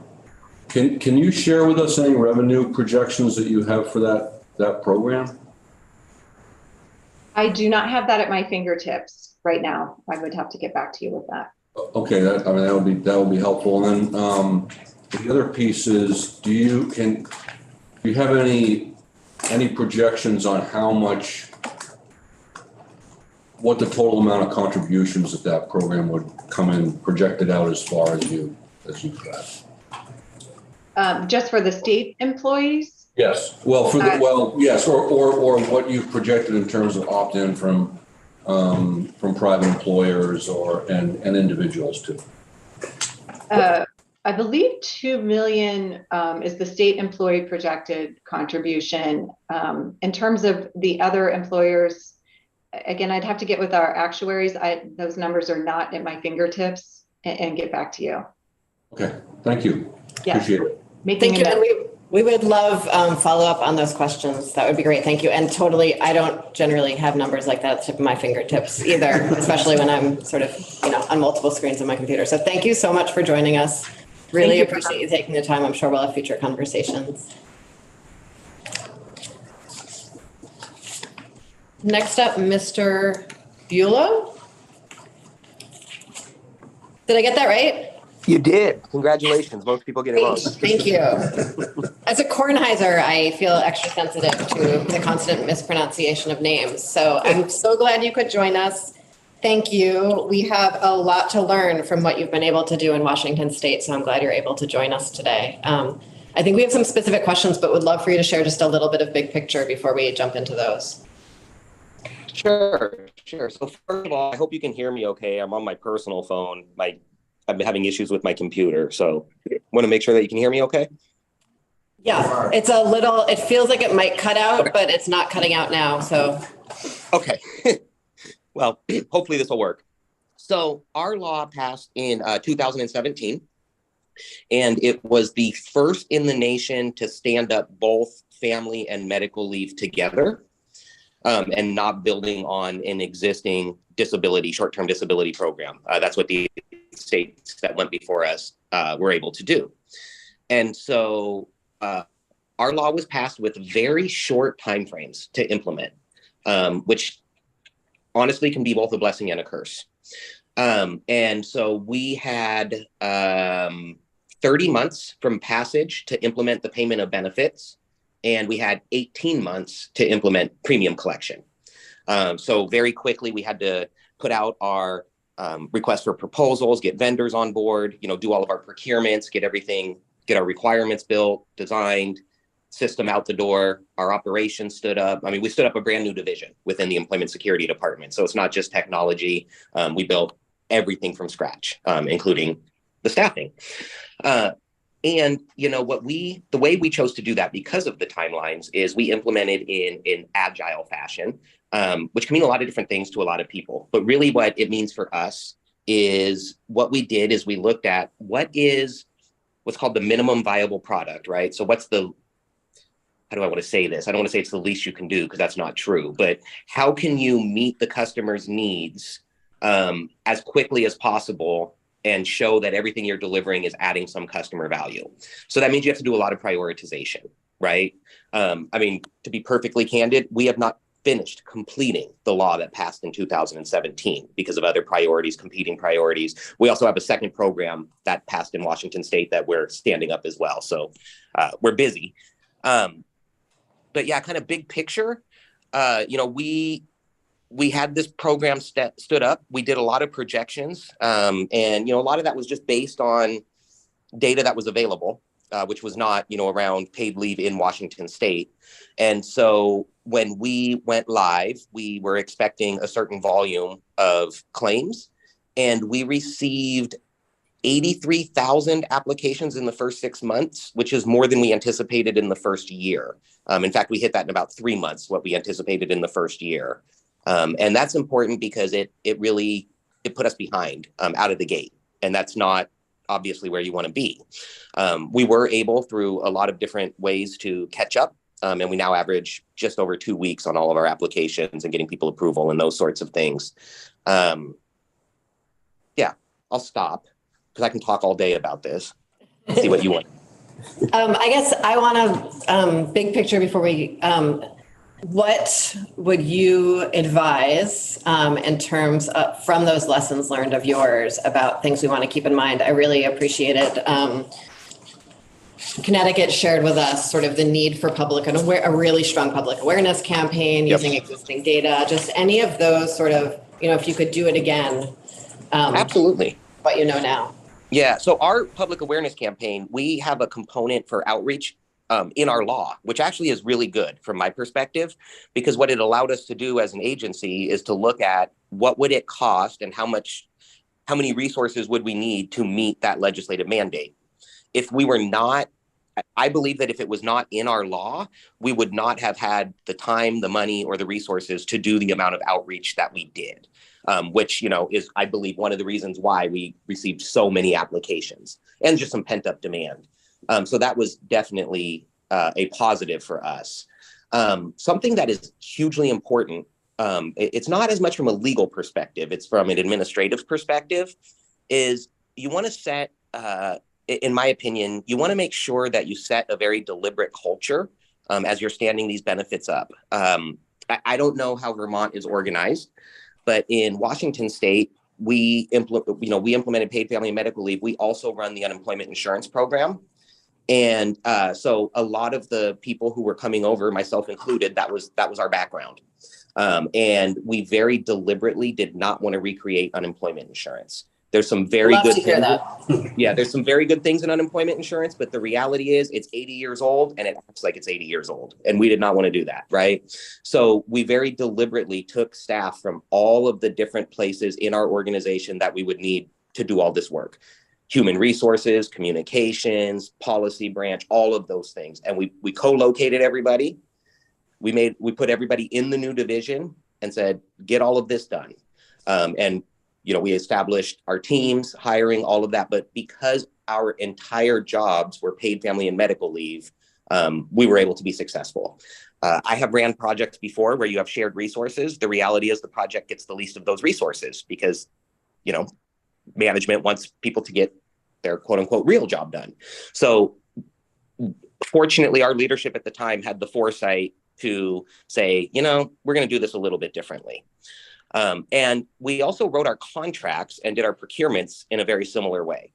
Can you share with us any revenue projections that you have for that program? I do not have that at my fingertips right now. I would have to get back to you with that. Okay, that would be helpful. And then the other piece is, do you have any projections on what the total amount of contributions that program would come in projected out as far as you've got? Just for the state employees? Yes. Well, yes, or what you've projected in terms of opt-in from private employers and individuals too. I believe 2 million is the state employee projected contribution. In terms of the other employers, again, I'd have to get with our actuaries. Those numbers are not at my fingertips and get back to you. Okay, thank you. Yeah. Appreciate it. Thank you. And we would love follow up on those questions. That would be great. Thank you. And totally, I don't generally have numbers like that at the tip of my fingertips either, especially when I'm sort of, on multiple screens on my computer. So thank you so much for joining us. Really appreciate you taking the time. I'm sure we'll have future conversations. Next up, Mr. Bulow. Did I get that right? You did. Congratulations. Most people get it wrong. Thank you. As a Kornheiser, I feel extra sensitive to the constant mispronunciation of names. So I'm so glad you could join us. Thank you. We have a lot to learn from what you've been able to do in Washington State. So I'm glad you're able to join us today. I think we have some specific questions, but would love for you to share just a little bit of big picture before we jump into those. Sure. So first of all, I hope you can hear me okay. I'm on my personal phone. I've been having issues with my computer, so want to make sure that you can hear me okay? Yeah, it feels like it might cut out, but it's not cutting out now, so. Okay, well, hopefully this will work. So our law passed in 2017, and it was the first in the nation to stand up both family and medical leave together, and not building on an existing short-term disability program. That's what the states that went before us were able to do. And so our law was passed with very short timeframes to implement, which honestly can be both a blessing and a curse. And so we had 30 months from passage to implement the payment of benefits, and we had 18 months to implement premium collection. So very quickly, we had to put out our request for proposals, get vendors on board, do all of our procurements, get our requirements built, designed, system out the door. Our operations stood up. I mean, we stood up a brand new division within the Employment Security Department. So it's not just technology. We built everything from scratch, including the staffing. And the way we chose to do that because of the timelines is we implemented in agile fashion, which can mean a lot of different things to a lot of people. But really what it means for us is what we did is we looked at what's called the minimum viable product, right? So how do I want to say this? I don't want to say it's the least you can do because that's not true, but how can you meet the customer's needs as quickly as possible and show that everything you're delivering is adding some customer value? So that means you have to do a lot of prioritization, right? To be perfectly candid, we have not finished completing the law that passed in 2017 because of other priorities, competing priorities. We also have a second program that passed in Washington State that we're standing up as well. So we're busy. But yeah, kind of big picture, we had this program stood up. We did a lot of projections, and a lot of that was just based on data that was available, which was not around paid leave in Washington State. And so when we went live, we were expecting a certain volume of claims, and we received 83,000 applications in the first 6 months, which is more than we anticipated in the first year. In fact, we hit that in about 3 months, what we anticipated in the first year. And that's important because it put us behind out of the gate. And that's not obviously where you want to be. We were able through a lot of different ways to catch up. And we now average just over 2 weeks on all of our applications and getting people approval and those sorts of things. I'll stop because I can talk all day about this. See what you want. I guess I want to big picture before we, what would you advise in terms of, from those lessons learned of yours about things we want to keep in mind? I really appreciated Connecticut shared with us sort of the need for a really strong public awareness campaign Yep. using existing data, just any of those sort of, if you could do it again. Absolutely. What you know now. Yeah. So our public awareness campaign, we have a component for outreach in our law, which actually is really good from my perspective, because what it allowed us to do as an agency is to look at what would it cost and how many resources would we need to meet that legislative mandate. If we were not, I believe that if it was not in our law, we would not have had the time, the money, or the resources to do the amount of outreach that we did, which, is, I believe, one of the reasons why we received so many applications and just some pent up demand. So that was definitely a positive for us. Something that is hugely important, it's not as much from a legal perspective, it's from an administrative perspective, is you want to set, in my opinion, you want to make sure that you set a very deliberate culture as you're standing these benefits up. I don't know how Vermont is organized, but in Washington State, we implemented paid family and medical leave. We also run the unemployment insurance program. And so a lot of the people who were coming over, myself included, that was our background. And we very deliberately did not want to recreate unemployment insurance. There's some very good things. Yeah, there's some very good things in unemployment insurance, but the reality is it's 80 years old and it acts like it's 80 years old. And we did not want to do that, right? So we very deliberately took staff from all of the different places in our organization that we would need to do all this work. Human resources, communications, policy branch, all of those things. And we co-located everybody. We put everybody in the new division and said, get all of this done. And we established our teams, hiring, all of that. But because our entire jobs were paid family and medical leave, we were able to be successful. I have ran projects before where you have shared resources. The reality is the project gets the least of those resources because, management wants people to get their quote unquote real job done. So fortunately, our leadership at the time had the foresight to say, we're going to do this a little bit differently. And we also wrote our contracts and did our procurements in a very similar way.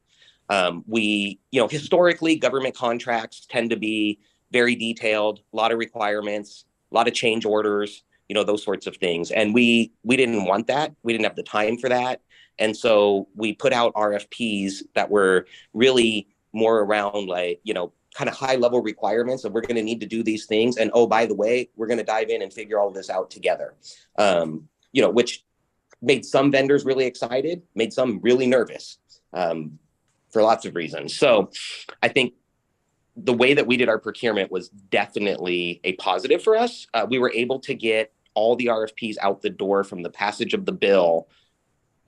Historically, government contracts tend to be very detailed, a lot of requirements, a lot of change orders, those sorts of things. And we didn't want that. We didn't have the time for that. And so we put out RFPs that were really more around kind of high level requirements of we're going to need to do these things. And oh, by the way, we're going to dive in and figure all this out together. Which made some vendors really excited, made some really nervous for lots of reasons. So I think the way that we did our procurement was definitely a positive for us. We were able to get all the RFPs out the door from the passage of the bill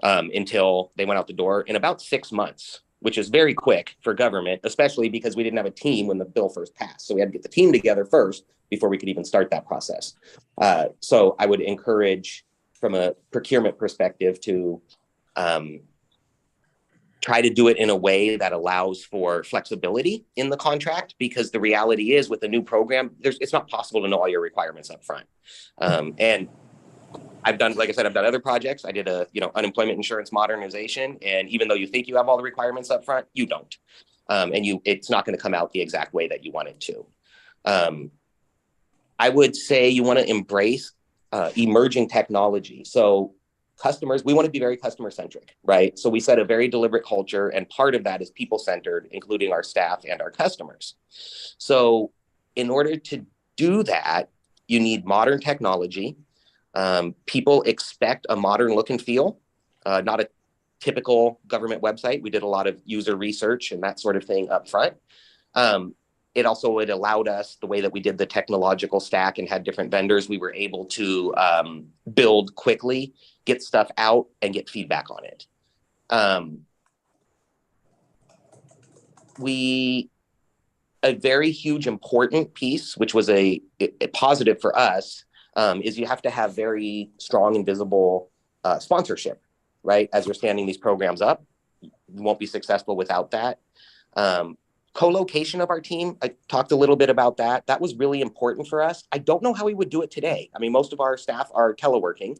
until they went out the door in about 6 months, which is very quick for government, especially because we didn't have a team when the bill first passed. So we had to get the team together first before we could even start that process. So I would encourage, from a procurement perspective, to try to do it in a way that allows for flexibility in the contract, because the reality is with a new program, it's not possible to know all your requirements up front. And I've done other projects. I did a, unemployment insurance modernization. And even though you think you have all the requirements up front, you don't. And it's not going to come out the exact way that you want it to. I would say you want to embrace emerging technology. So we want to be very customer centric, right? So we set a very deliberate culture, and part of that is people centered, including our staff and our customers. So in order to do that, you need modern technology. People expect a modern look and feel, not a typical government website. We did a lot of user research and that sort of thing up front. It allowed us, the way that we did the technological stack and had different vendors, we were able to build quickly, get stuff out, and get feedback on it. A very huge important piece, which was a positive for us, is you have to have very strong and visible sponsorship, right? As you're standing these programs up, you won't be successful without that. Co-location of our team, I talked a little bit about that. That was really important for us. I don't know how we would do it today. I mean, most of our staff are teleworking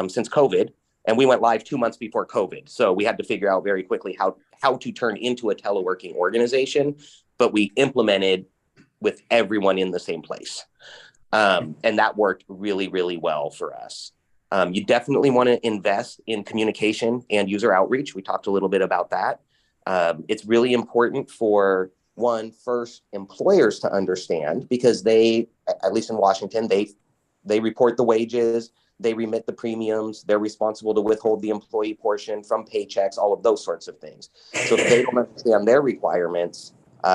since COVID, and we went live 2 months before COVID. So we had to figure out very quickly how to turn into a teleworking organization. but we implemented with everyone in the same place. And that worked really, really well for us. You definitely want to invest in communication and user outreach. We talked a little bit about that. It's really important for first employers to understand, because they, at least in Washington, they report the wages, they remit the premiums, they're responsible to withhold the employee portion from paychecks, all of those sorts of things. So if they don't understand their requirements,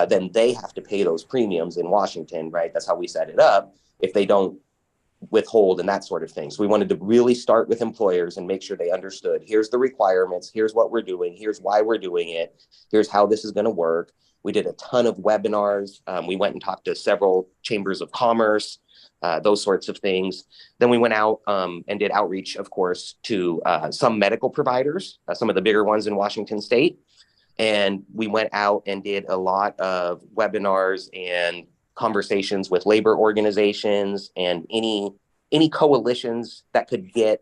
then they have to pay those premiums in Washington, right? That's how we set it up, if they don't withhold and that sort of thing. So we wanted to really start with employers and make sure they understood, here's the requirements, here's what we're doing, here's why we're doing it, here's how this is going to work. We did a ton of webinars. We went and talked to several chambers of commerce, those sorts of things. Then we went out and did outreach, of course, to some medical providers, some of the bigger ones in Washington State. And we went out and did a lot of webinars and conversations with labor organizations and any coalitions that could get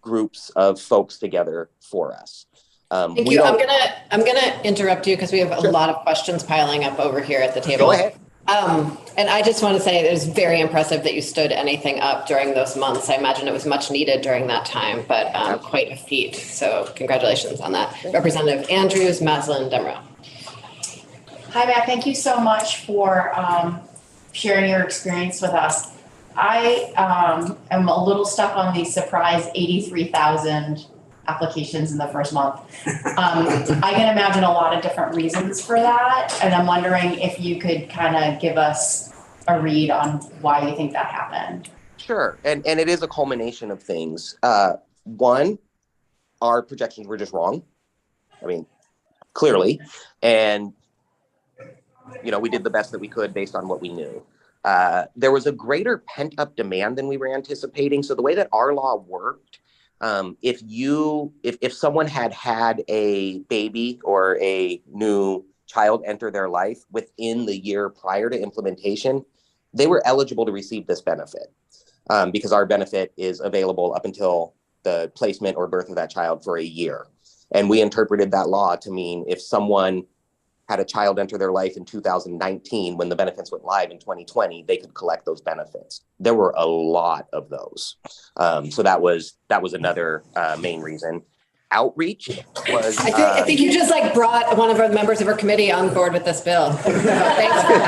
groups of folks together for us. Thank you. I'm gonna interrupt you because we have a lot of questions piling up over here at the table. Go ahead. And I just want to say it was very impressive that you stood anything up during those months. I imagine it was much needed during that time, but quite a feat. So congratulations on that. Representative Andrews, Maslin, Demrow. Hi, Matt. Thank you so much for sharing your experience with us. I am a little stuck on the surprise 83,000 applications in the first month. I can imagine a lot of different reasons for that. And I'm wondering if you could kind of give us a read on why you think that happened. Sure. And it is a culmination of things. One, our projections were just wrong. I mean, clearly. And, you know, we did the best that we could based on what we knew. There was a greater pent-up demand than we were anticipating. So the way that our law worked, if someone had a baby or a new child enter their life within the year prior to implementation, they were eligible to receive this benefit because our benefit is available up until the placement or birth of that child for a year. And we interpreted that law to mean if someone had a child enter their life in 2019 when the benefits went live in 2020, they could collect those benefits. There were a lot of those. So that was another main reason. Outreach was... I think you just brought one of our members of our committee on board with this bill. Thanks for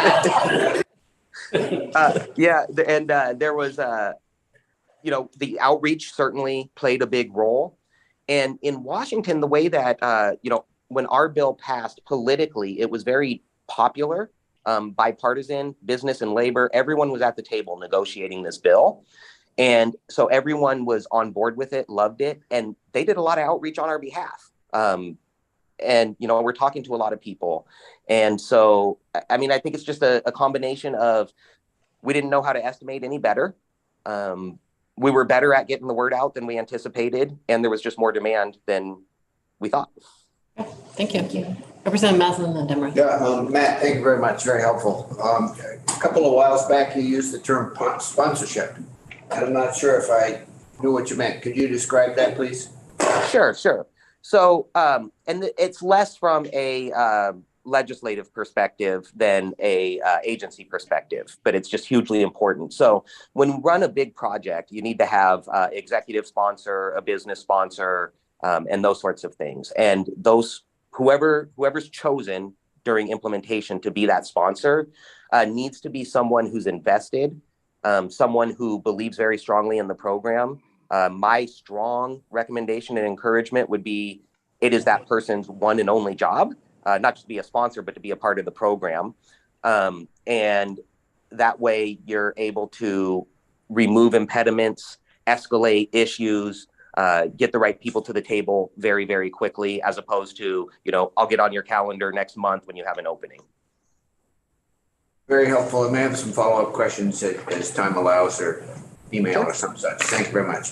that. There was, the outreach certainly played a big role. And in Washington, the way that, when our bill passed politically, it was very popular, bipartisan, business and labor. Everyone was at the table negotiating this bill. And so everyone was on board with it, loved it, and they did a lot of outreach on our behalf. We're talking to a lot of people. And so, I mean, I think it's just a combination of we didn't know how to estimate any better. We were better at getting the word out than we anticipated, and there was just more demand than we thought. Thank you. Representative Maslin and Demrow. Yeah, Matt, thank you very much. Very helpful. A couple of whiles back, you used the term sponsorship. And I'm not sure if I knew what you meant. Could you describe that, please? Sure. So, it's less from a legislative perspective than a agency perspective, but it's just hugely important. So when you run a big project, you need to have executive sponsor, a business sponsor, and those sorts of things. And whoever's chosen during implementation to be that sponsor needs to be someone who's invested, someone who believes very strongly in the program. My strong recommendation and encouragement would be it is that person's one and only job, not just to be a sponsor, but to be a part of the program. And that way you're able to remove impediments, escalate issues, get the right people to the table very, very quickly, as opposed to, I'll get on your calendar next month when you have an opening. Very helpful. I may have some follow-up questions as time allows, or email or some such. Thank you very much.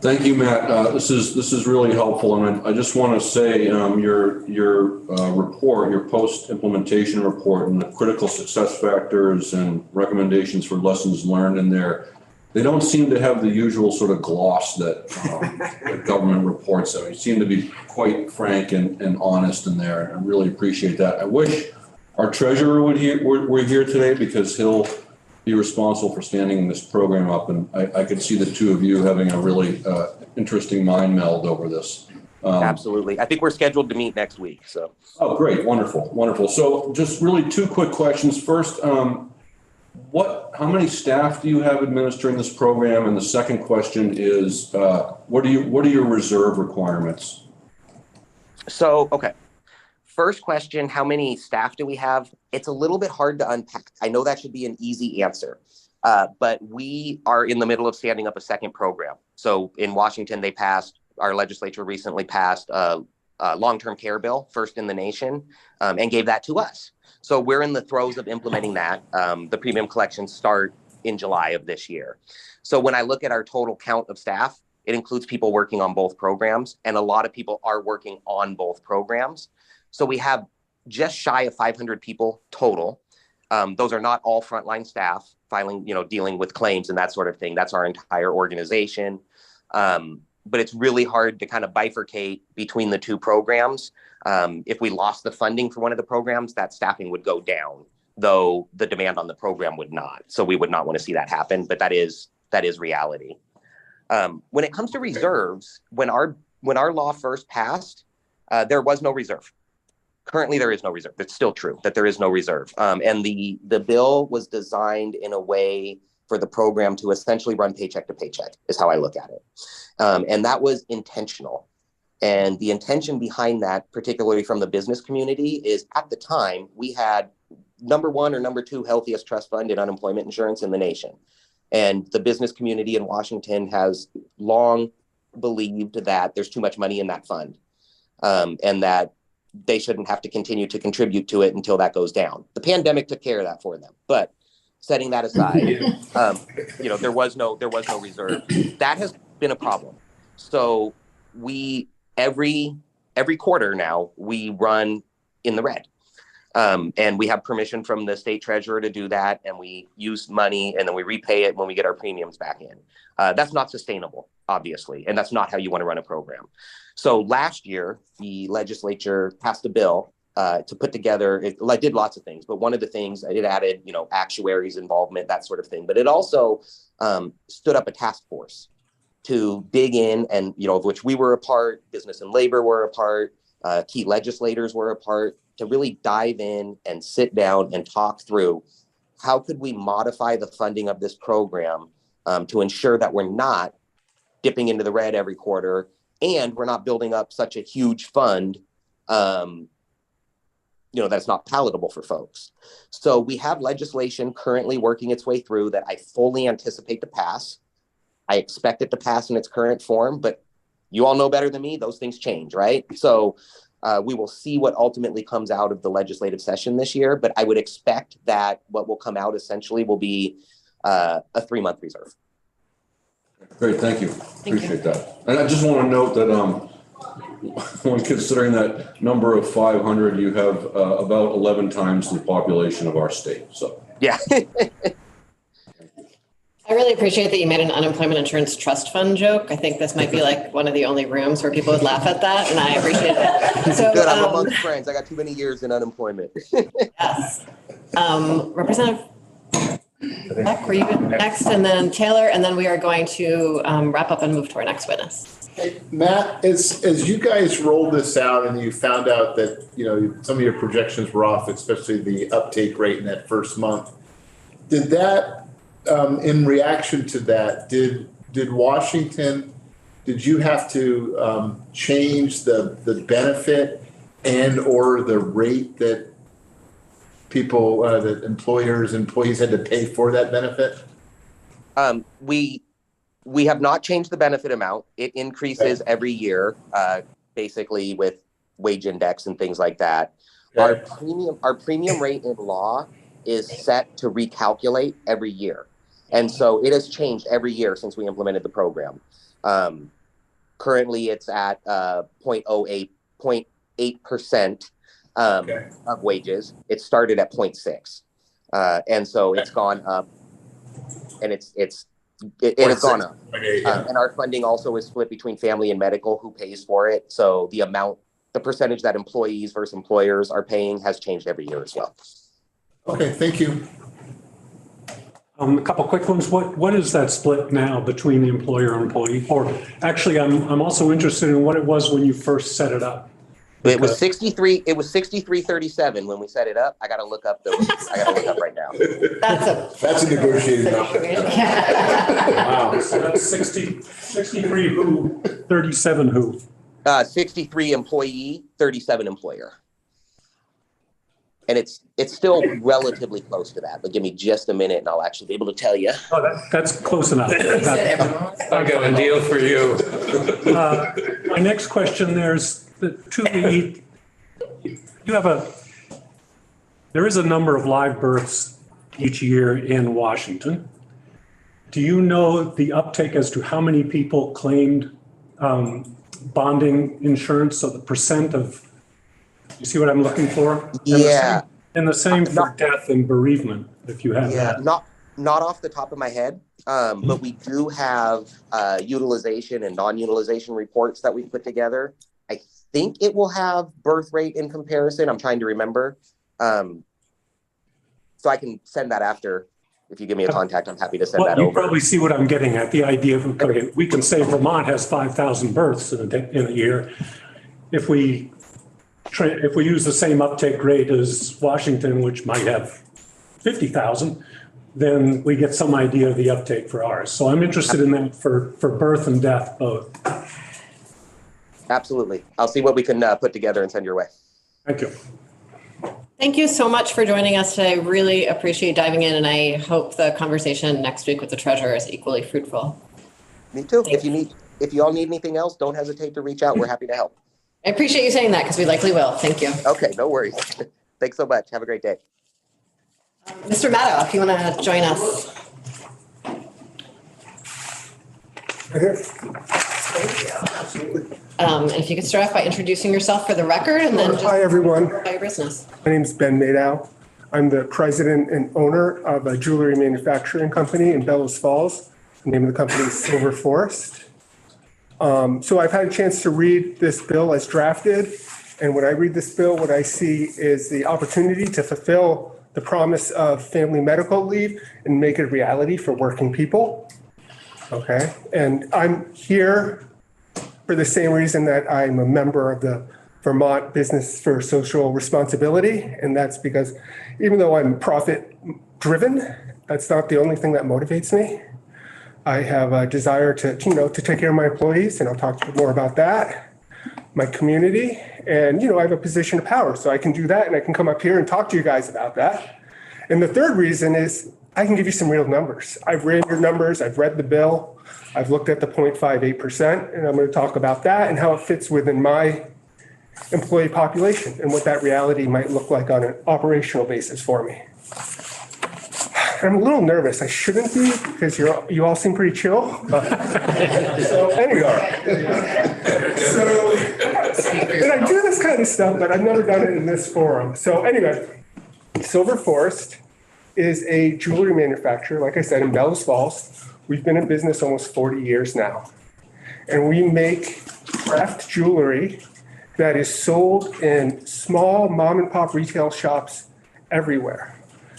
Thank you, Matt. This is really helpful, and I just want to say your report, your post-implementation report, and the critical success factors and recommendations for lessons learned in there they don't seem to have the usual sort of gloss that, that government reports. So you seem to be quite frank and honest in there. I really appreciate that. I wish our treasurer were here today, because he'll be responsible for standing this program up. And I could see the two of you having a really interesting mind meld over this. Absolutely. I think we're scheduled to meet next week. So. Oh, great. Wonderful. Wonderful. So just really two quick questions. First, how many staff do you have administering this program? And the second question is, what are your reserve requirements? So, okay. First question, how many staff do we have? It's a little bit hard to unpack. I know that should be an easy answer, but we are in the middle of standing up a second program. So in Washington, our legislature recently passed a long-term care bill, first in the nation, and gave that to us. So we're in the throes of implementing that. The premium collections start in July of this year. So when I look at our total count of staff, it includes people working on both programs, and a lot of people are working on both programs. So we have just shy of 500 people total. Those are not all frontline staff filing, dealing with claims and that sort of thing. That's our entire organization. But it's really hard to kind of bifurcate between the two programs. If we lost the funding for one of the programs, that staffing would go down, though the demand on the program would not. So we would not want to see that happen, but that is reality. When it comes to reserves, when our law first passed, there was no reserve. Currently, there is no reserve. It's still true that there is no reserve. And the bill was designed in a way for the program to essentially run paycheck to paycheck, is how I look at it. And that was intentional. And the intention behind that, particularly from the business community, is at the time we had number one or number two healthiest trust fund in unemployment insurance in the nation. And the business community in Washington has long believed that there's too much money in that fund, and that they shouldn't have to continue to contribute to it until that goes down. The pandemic took care of that for them. But setting that aside, there was no reserve. That has been a problem. So every quarter now we run in the red. And we have permission from the state treasurer to do that, and we use money and then we repay it when we get our premiums back in. That's not sustainable, obviously, and that's not how you want to run a program. So last year, the legislature passed a bill to put together, it did lots of things, but one of the things, it added, actuaries' involvement, that sort of thing. But it also stood up a task force to dig in, and, of which we were a part, business and labor were a part, key legislators were a part, to really dive in and sit down and talk through how could we modify the funding of this program to ensure that we're not dipping into the red every quarter, and we're not building up such a huge fund that's not palatable for folks. So we have legislation currently working its way through that I fully anticipate to pass. I expect it to pass in its current form, but you all know better than me, those things change, right? So we will see what ultimately comes out of the legislative session this year, but I would expect that what will come out essentially will be a 3-month reserve. Great, thank you. Appreciate that. And I just want to note that when considering that number of 500, you have about 11 times the population of our state. So yeah. I really appreciate that you made an unemployment insurance trust fund joke. I think this might be like one of the only rooms where people would laugh at that, and I appreciate it. So, good, I'm amongst friends. I got too many years in unemployment. Yes. Representative Beck, were you next? And then Taylor, and then we are going to wrap up and move to our next witness. Hey, Matt, as you guys rolled this out and you found out that, some of your projections were off, especially the uptake rate in that first month, did that, in reaction to that, did Washington, did you have to change the benefit and or the rate that people, that employees had to pay for that benefit? We have not changed the benefit amount. It increases every year, basically with wage index and things like that. Okay. Our premium rate in law is set to recalculate every year. And so it has changed every year since we implemented the program. Currently it's at 0.8% of wages. It started at 0.6. And so it's gone up, and it's It has gone up. Okay, yeah. And our funding also is split between family and medical who pays for it. So the percentage that employees versus employers are paying has changed every year as well. Okay, thank you. A couple quick ones. What is that split now between the employer and employee? Or actually, I'm also interested in what it was when you first set it up. It was 63-37 when we set it up. I got to look up right now. That's a negotiated number. Wow. So that's 63 who, 37 who? 63 employee, 37 employer. And it's still relatively close to that, but give me just a minute and I'll actually be able to tell you. Oh, that's close enough. I got a deal for you. My next question, there's the there is a number of live births each year in Washington. Do you know the uptake as to how many people claimed bonding insurance? So the percent of, you see what I'm looking for? Yeah. And the same for death and bereavement, if you have that. Not off the top of my head, but we do have utilization and non-utilization reports that we put together. I think it will have birth rate in comparison. I'm trying to remember. So I can send that after. If you give me a contact, I'm happy to send that over. You probably see what I'm getting at, the idea of, okay, we can say Vermont has 5,000 births in a year. If we use the same uptake rate as Washington, which might have 50,000, then we get some idea of the uptake for ours. So I'm interested in that for birth and death both. Absolutely. I'll see what we can put together and send your way. Thank you. Thank you so much for joining us today. Really appreciate diving in, and I hope the conversation next week with the treasurer is equally fruitful. Me too. If you all need anything else, don't hesitate to reach out. We're happy to help. I appreciate you saying that because we likely will. Thank you. Okay, no worries. Thanks so much. Have a great day. Mr. Maddow, if you want to join us. And if you could start off by introducing yourself for the record and then just Hi, everyone. by your business. My name is Ben Madow. I'm the president and owner of a jewelry manufacturing company in Bellows Falls. The name of the company is Silver Forest. So I've had a chance to read this bill as drafted. And when I read this bill, what I see is the opportunity to fulfill the promise of family medical leave and make it a reality for working people. Okay. And I'm here for the same reason that I'm a member of the Vermont Business for Social Responsibility. And that's because even though I'm profit driven, that's not the only thing that motivates me. I have a desire to take care of my employees, and I'll talk to you more about that, my community, and, I have a position of power, so I can do that, and I can come up here and talk to you guys about that. And the third reason is I can give you some real numbers. I've read your numbers, I've read the bill, I've looked at the 0.58%, and I'm going to talk about that and how it fits within my employee population and what that reality might look like on an operational basis for me. I'm a little nervous. I shouldn't be because you all seem pretty chill. So anyway, and I do this kind of stuff, but I've never done it in this forum. So anyway, Silver Forest is a jewelry manufacturer, like I said, in Bellows Falls. We've been in business almost 40 years now. And we make craft jewelry that is sold in small mom and pop retail shops everywhere.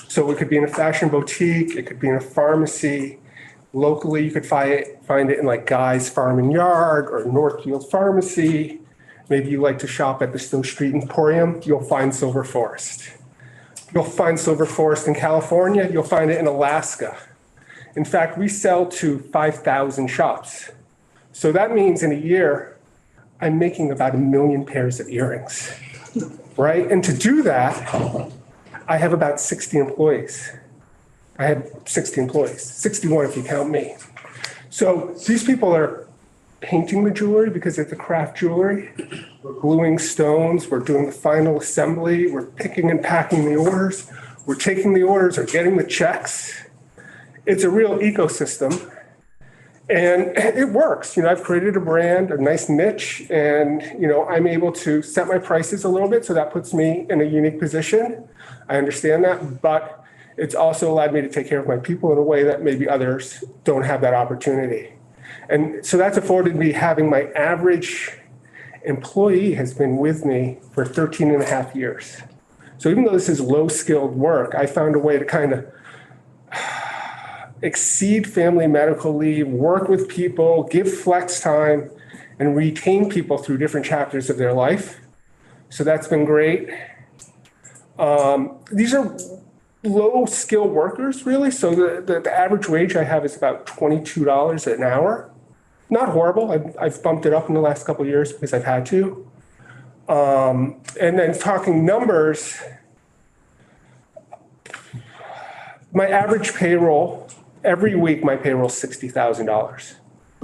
So it could be in a fashion boutique, it could be in a pharmacy. Locally, you could find it in like Guy's Farm and Yard or Northfield Pharmacy. Maybe you like to shop at the Stowe Street Emporium, you'll find Silver Forest. You'll find Silver Forest in California, you'll find it in Alaska. In fact, we sell to 5,000 shops. So that means in a year, I'm making about 1 million pairs of earrings, right? And to do that, I have about 60 employees. I have 60 employees, 61 if you count me. So these people are painting the jewelry because it's a craft jewelry. We're gluing stones, we're doing the final assembly, we're picking and packing the orders, we're taking the orders or getting the checks. It's a real ecosystem. And it works. I've created a brand, a nice niche, and, I'm able to set my prices a little bit. So that puts me in a unique position. I understand that. But, It's also allowed me to take care of my people in a way that maybe others don't have that opportunity. And so that's afforded me having my average employee has been with me for 13 and a half years. So even though this is low skilled work, I found a way to kind of exceed family medical leave, work with people, give flex time, and retain people through different chapters of their life. So that's been great. These are low skill workers, really. So the average wage I have is about $22 an hour. Not horrible. I've bumped it up in the last couple of years because I've had to. And then talking numbers, my average payroll, every week my payroll is $60,000.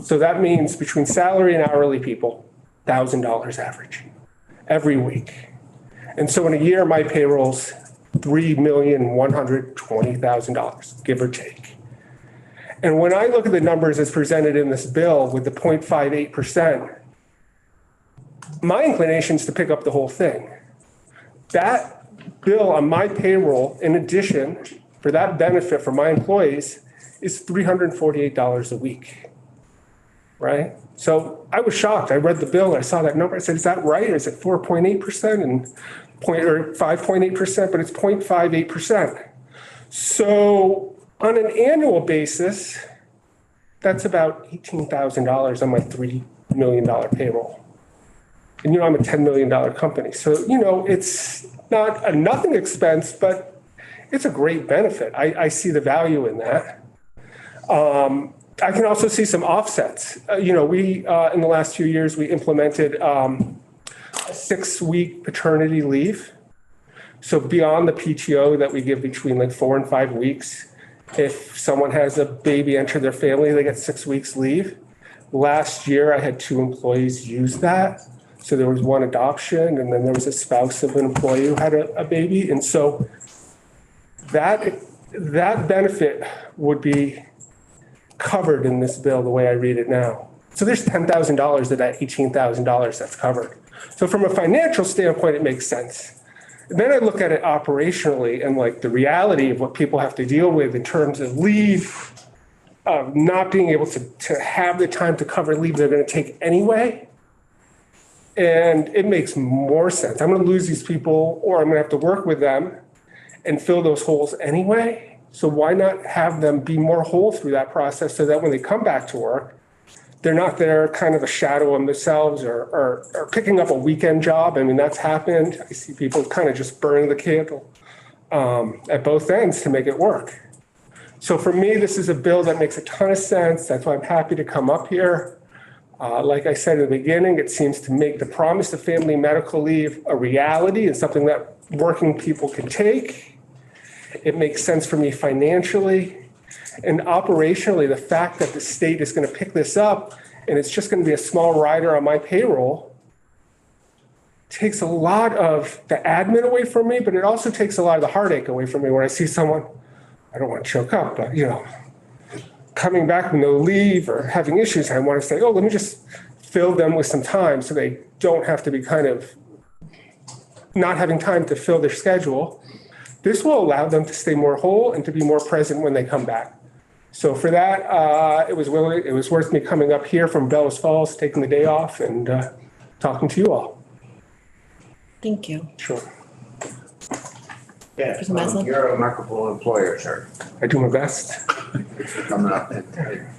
So that means between salary and hourly people, $1,000 average every week. And so in a year, my payroll's $3,120,000, give or take. And when I look at the numbers as presented in this bill with the 0.58%, my inclination is to pick up the whole thing. That bill on my payroll, in addition, for that benefit for my employees, is $348 a week, right? So I was shocked. I read the bill, I saw that number. I said, is that right? Is it 4.8% and 5.8%? But it's 0.58%. So on an annual basis, that's about $18,000 on my $3 million payroll. And, you know, I'm a $10 million company. So, you know, it's not a nothing expense, but it's a great benefit. I see the value in that. I can also see some offsets. You know, we, in the last few years, we implemented a 6-week paternity leave. So beyond the PTO that we give between like 4 and 5 weeks, if someone has a baby enter their family, they get 6 weeks leave. Last year, I had 2 employees use that. So there was one adoption, and then there was a spouse of an employee who had a baby. And so that benefit would be covered in this bill the way I read it now. So there's $10,000 of that $18,000 that's covered. So from a financial standpoint, it makes sense. And then I look at it operationally and like the reality of what people have to deal with in terms of leave, not being able to have the time to cover leave they're going to take anyway. And it makes more sense. I'm going to lose these people, or I'm going to have to work with them and fill those holes anyway. So why not have them be more whole through that process so that when they come back to work, they're not there kind of a shadow of themselves or picking up a weekend job. I mean, that's happened. I see people kind of just burning the candle at both ends to make it work. So for me, this is a bill that makes a ton of sense. That's why I'm happy to come up here. Like I said in the beginning, it seems to make the promise of family medical leave a reality and something that working people can take. It makes sense for me financially and operationally. The fact that the state is going to pick this up and it's just going to be a small rider on my payroll takes a lot of the admin away from me, but it also takes a lot of the heartache away from me when I see someone, I don't want to choke up, but, you know, coming back with no leave or having issues. I want to say, oh, let me just fill them with some time so they don't have to be kind of not having time to fill their schedule. This will allow them to stay more whole and to be more present when they come back. So for that, it was worth me coming up here from Bellows Falls, taking the day off and talking to you all. Thank you. Sure. Yeah, you're a remarkable employer, sir. I do my best. Thanks for coming up and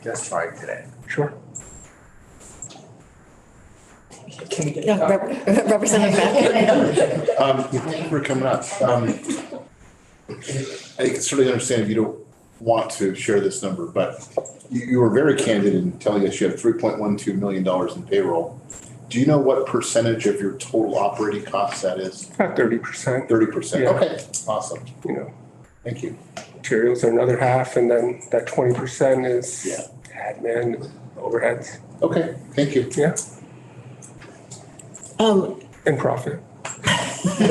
testifying today. Sure. Representative Mack. Thank you for coming up. I can certainly understand if you don't want to share this number, but you were very candid in telling us you have $3.12 million in payroll. Do you know what percentage of your total operating costs that is? About 30%. 30%. Yeah. Okay, awesome. You know, Thank you. materials are another half, and then that 20% is admin, overheads. Okay, thank you. Yeah. And profit. You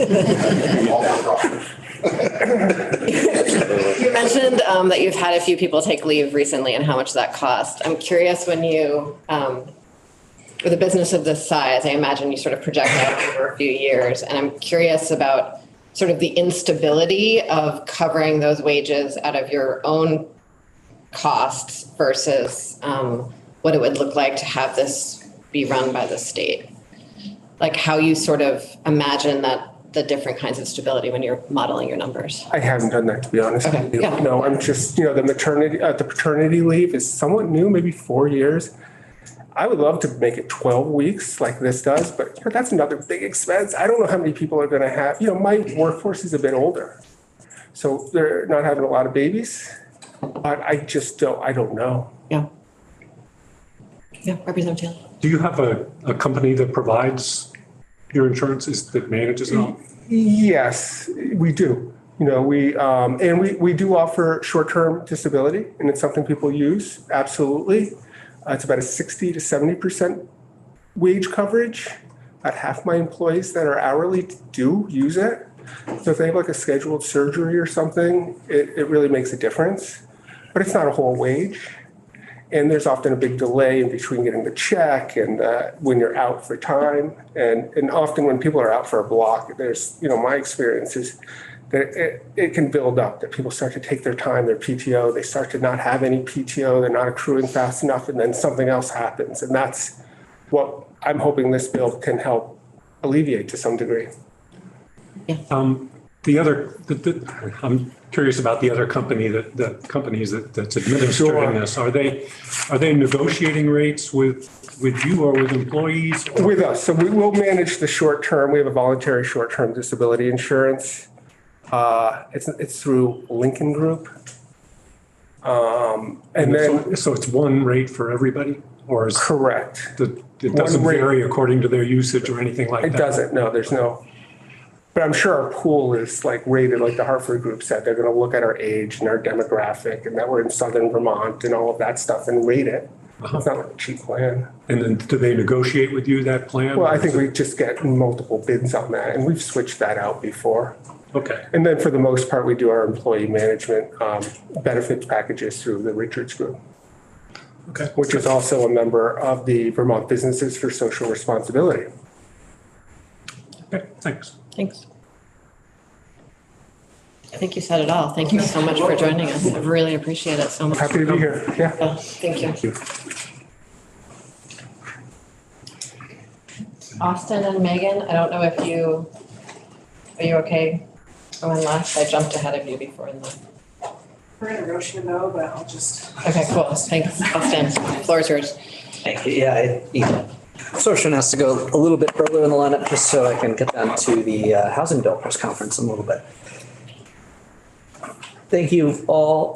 mentioned that you've had a few people take leave recently and how much that cost. I'm curious when you, with a business of this size, I imagine you sort of project out over a few years. And I'm curious about sort of the instability of covering those wages out of your own costs versus what it would look like to have this be run by the state? Like how you sort of imagine that the different kinds of stability when you're modeling your numbers. I haven't done that, to be honest Okay, with you. yeah. No, I'm just, the paternity leave is somewhat new, maybe 4 years. I would love to make it 12 weeks like this does, but that's another big expense. I don't know how many people are going to have, my workforce is a bit older. So they're not having a lot of babies, but I don't know. Yeah. Yeah, Representative Taylor. Do you have a company that provides your insurances, that manages it all? Yes, we do. We do offer short-term disability, and it's something people use. Absolutely. It's about a 60 to 70% wage coverage. About half my employees that are hourly do use it. So if they have like a scheduled surgery or something, it really makes a difference. But it's not a whole wage. And there's often a big delay in between getting the check and when you're out for time. And often when people are out for a block, there's, my experience is that it can build up, that people start to take their time, their PTO, they start to not have any PTO, they're not accruing fast enough, and then something else happens. And that's what I'm hoping this bill can help alleviate to some degree. Yeah. I'm curious about the other company that's administering Sure. this. Are they negotiating rates with you or with employees? Or? With us. So we will manage the short term. We have a voluntary short-term disability insurance. It's through Lincoln Group. And then. So it's one rate for everybody? Or is correct. It doesn't vary according to their usage or anything like that? It doesn't. No, there's no. But I'm sure our pool is like rated, like the Hartford Group said. They're going to look at our age and our demographic and that we're in southern Vermont and all of that stuff and rate it. It's not like a cheap plan. And then do they negotiate with you that plan? Well, I think we just get multiple bids on that, and we've switched that out before. Okay. And then for the most part, we do our employee management benefits packages through the Richards Group. Okay. Which is also a member of the Vermont Businesses for Social Responsibility. Okay, thanks. Thanks. I think you said it all. Thank you so much for joining us. I really appreciate it so much. Happy to be here. Yeah. Thank you. Austin and Megan, I don't know if are you okay going last? I jumped ahead of you before in the. We're in a rush to know, but I'll just. Okay, cool. Thanks, Austin. Floor is yours. Thank you. Yeah, Sortion has to go a little bit further in the lineup just so I can get down to the housing bill press conference in a little bit. Thank you all.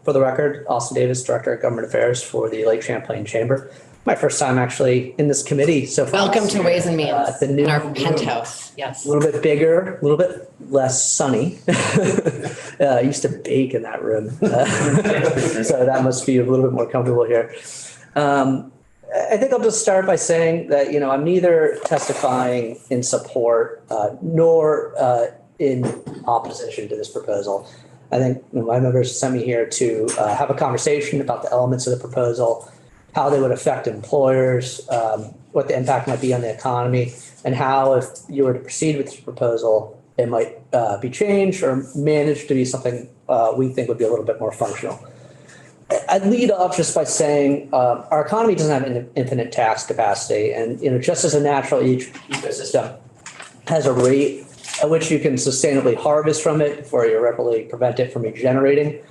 For the record, Austin Davis, Director of Government Affairs for the Lake Champlain Chamber. My first time actually in this committee. So welcome to Ways and Means. The new in our penthouse. Yes. A little bit bigger, a little bit less sunny. I used to bake in that room, so that must be a little bit more comfortable here. I think I'll just start by saying that I'm neither testifying in support nor in opposition to this proposal. I think my members sent me here to have a conversation about the elements of the proposal, how they would affect employers, what the impact might be on the economy, and how, if you were to proceed with this proposal, it might be changed or managed to be something we think would be a little bit more functional. I'd lead off just by saying our economy doesn't have an infinite tax capacity, and just as a natural ecosystem has a rate at which you can sustainably harvest from it before you irreparably prevent it from regenerating,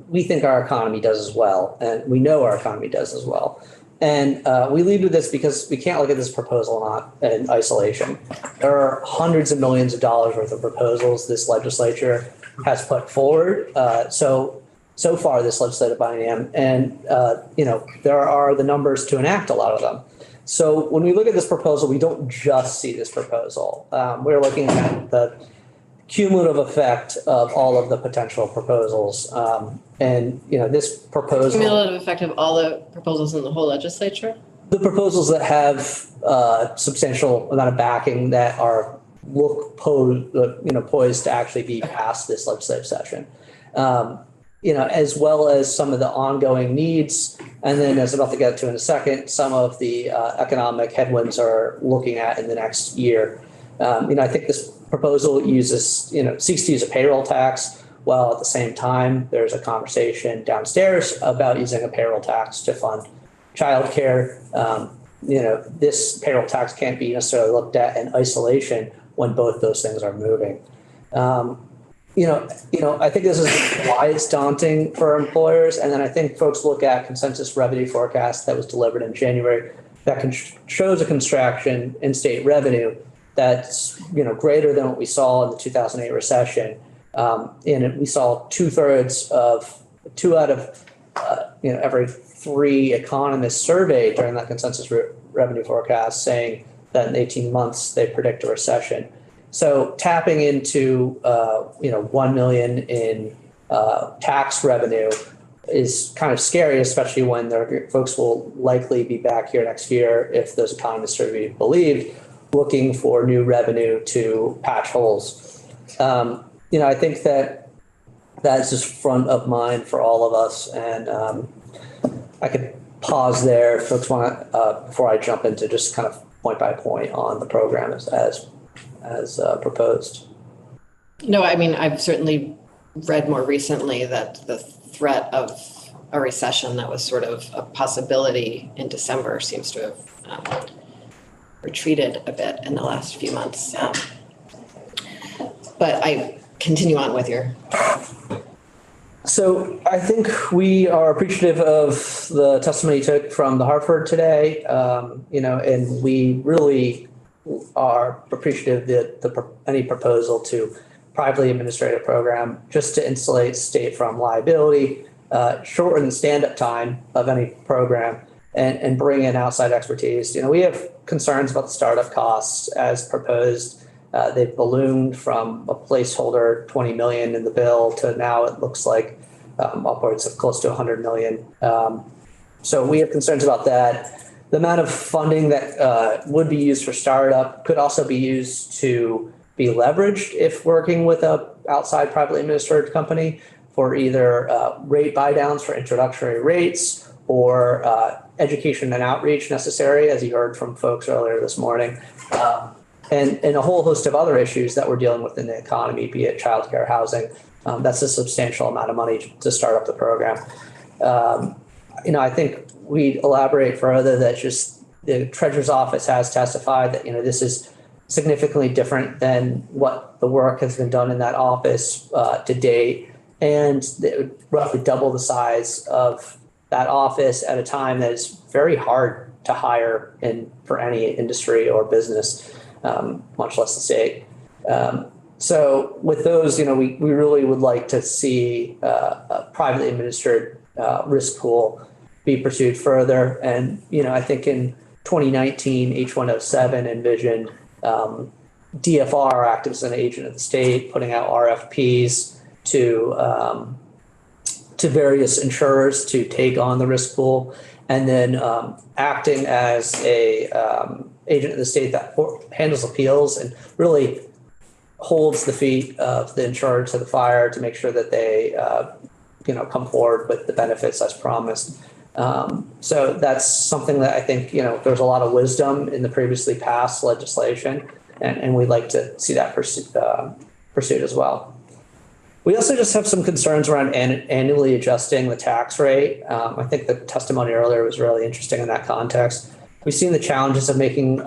we think our economy does as well, and we know our economy does as well. And we lead with this because we can't look at this proposal in isolation. There are hundreds of millions of dollars worth of proposals this legislature has put forward. So far this legislative biennium, and there are the numbers to enact a lot of them. So when we look at this proposal, we don't just see this proposal. We're looking at the cumulative effect of all of the potential proposals. This proposal. Cumulative effect of all the proposals in the whole legislature? The proposals that have substantial amount of backing that are poised to actually be passed this legislative session. As well as some of the ongoing needs. And then, as I'm about to get to in a second, some of the economic headwinds are looking at in the next year. I think this proposal uses, seeks to use a payroll tax, while at the same time, there's a conversation downstairs about using a payroll tax to fund childcare. This payroll tax can't be necessarily looked at in isolation when both those things are moving. I think this is why it's daunting for employers. And then I think folks look at consensus revenue forecast that was delivered in January that shows a contraction in state revenue that's, greater than what we saw in the 2008 recession. And we saw two out of every three economists surveyed during that consensus revenue forecast saying that in 18 months they predict a recession. So tapping into 1 million in tax revenue is kind of scary, especially when folks will likely be back here next year, if those economists are to be believed, looking for new revenue to patch holes. I think that's just front of mind for all of us, and I could pause there if folks want before I jump into just kind of point by point on the program as proposed. No, I mean, I've certainly read more recently that the threat of a recession that was sort of a possibility in December seems to have retreated a bit in the last few months. But I continue on with your. So I think we are appreciative of the testimony you took from the Hartford today, and we really are appreciative that any proposal to privately administrate a program just to insulate state from liability, shorten the stand-up time of any program, and bring in outside expertise. We have concerns about the startup costs as proposed. They've ballooned from a placeholder 20 million in the bill to now it looks like upwards of close to 100 million. So we have concerns about that. The amount of funding that would be used for startup could also be used to be leveraged if working with a outside privately administered company for either rate buy downs for introductory rates or education and outreach necessary, as you heard from folks earlier this morning, and a whole host of other issues that we're dealing with in the economy, be it childcare, housing. That's a substantial amount of money to start up the program. I think we'd elaborate further that just the Treasurer's Office has testified that, this is significantly different than what the work has been done in that office to date. And it would roughly double the size of that office at a time that is very hard to hire for any industry or business, much less the state. So with those, we really would like to see a privately administered risk pool be pursued further. And, I think in 2019, H107 envisioned DFR, acting as an agent of the state, putting out RFPs to various insurers to take on the risk pool, and then acting as a agent of the state that handles appeals and really holds the feet of the insurer to the fire to make sure that they come forward with the benefits as promised. So that's something that I think, there's a lot of wisdom in the previously passed legislation, and we'd like to see that pursued as well. We also just have some concerns around annually adjusting the tax rate. I think the testimony earlier was really interesting in that context. We've seen the challenges of making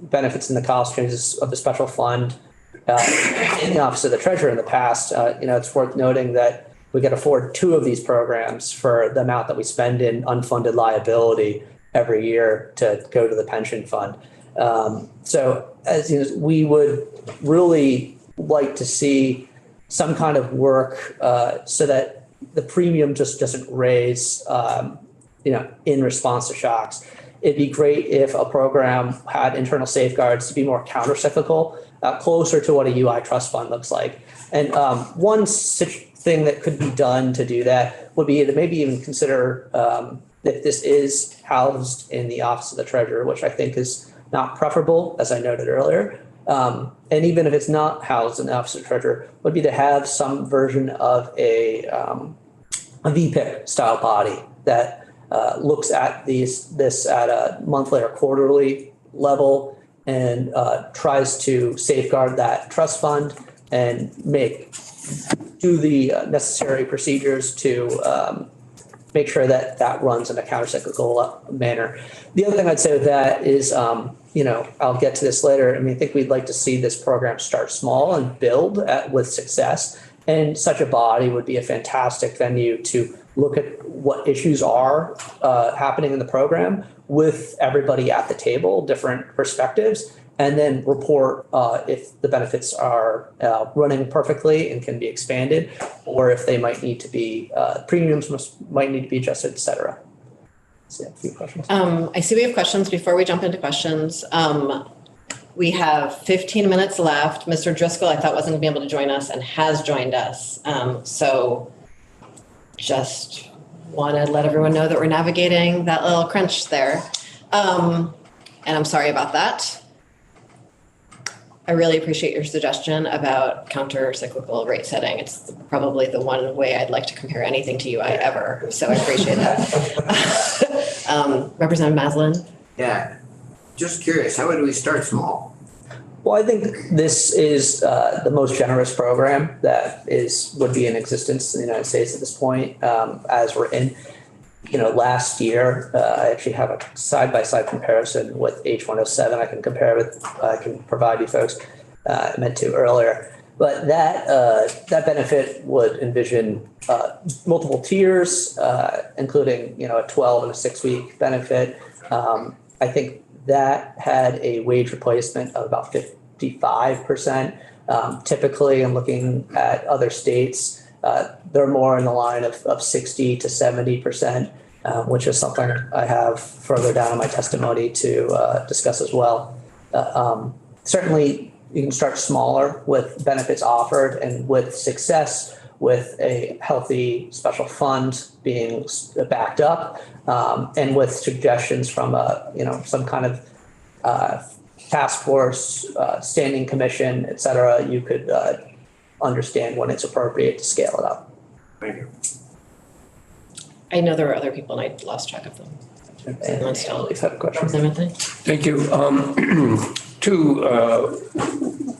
benefits in the cost changes of the special fund in the Office of the Treasurer in the past. It's worth noting that we can afford 2 of these programs for the amount that we spend in unfunded liability every year to go to the pension fund. So as we would really like to see some kind of work so that the premium just doesn't raise, in response to shocks. It'd be great if a program had internal safeguards to be more countercyclical, closer to what a UI trust fund looks like. And one thing that could be done to do that would be to maybe even consider if this is housed in the Office of the Treasurer, which I think is not preferable, as I noted earlier. And even if it's not housed in the Office of the Treasurer, would be to have some version of a VPIC style body that looks at this at a monthly or quarterly level and tries to safeguard that trust fund and do the necessary procedures to make sure that that runs in a countercyclical manner. The other thing I'd say with that is, I'll get to this later. I think we'd like to see this program start small and build with success. And such a body would be a fantastic venue to look at what issues are happening in the program with everybody at the table, different perspectives, and then report if the benefits are running perfectly and can be expanded, or if they might need to be, premiums might need to be adjusted, et cetera. So, a few questions. I see we have questions. Before we jump into questions, we have 15 minutes left. Mr. Driscoll, I thought wasn't going to be able to join us and has joined us. So just want to let everyone know that we're navigating that little crunch there. And I'm sorry about that. I really appreciate your suggestion about counter-cyclical rate setting. It's probably the one way I'd like to compare anything to UI ever. So I appreciate that. Representative Maslin? Yeah, just curious, how do we start small? Well, I think this is the most generous program that would be in existence in the United States at this point, as we're in. Last year, I actually have a side-by-side comparison with H107. I can provide you folks. I meant to earlier, but that benefit would envision multiple tiers, including a 12 and a 6-week benefit. I think that had a wage replacement of about 55%. Typically, in looking at other states, they're more in the line of 60 to 70%, which is something I have further down in my testimony to discuss as well. Certainly, you can start smaller with benefits offered, and with success, with a healthy special fund being backed up, and with suggestions from some kind of task force, standing commission, et cetera, you could understand when it's appropriate to scale it up. Thank you. I know there were other people and I lost track of them. And still have questions. Thank you. Two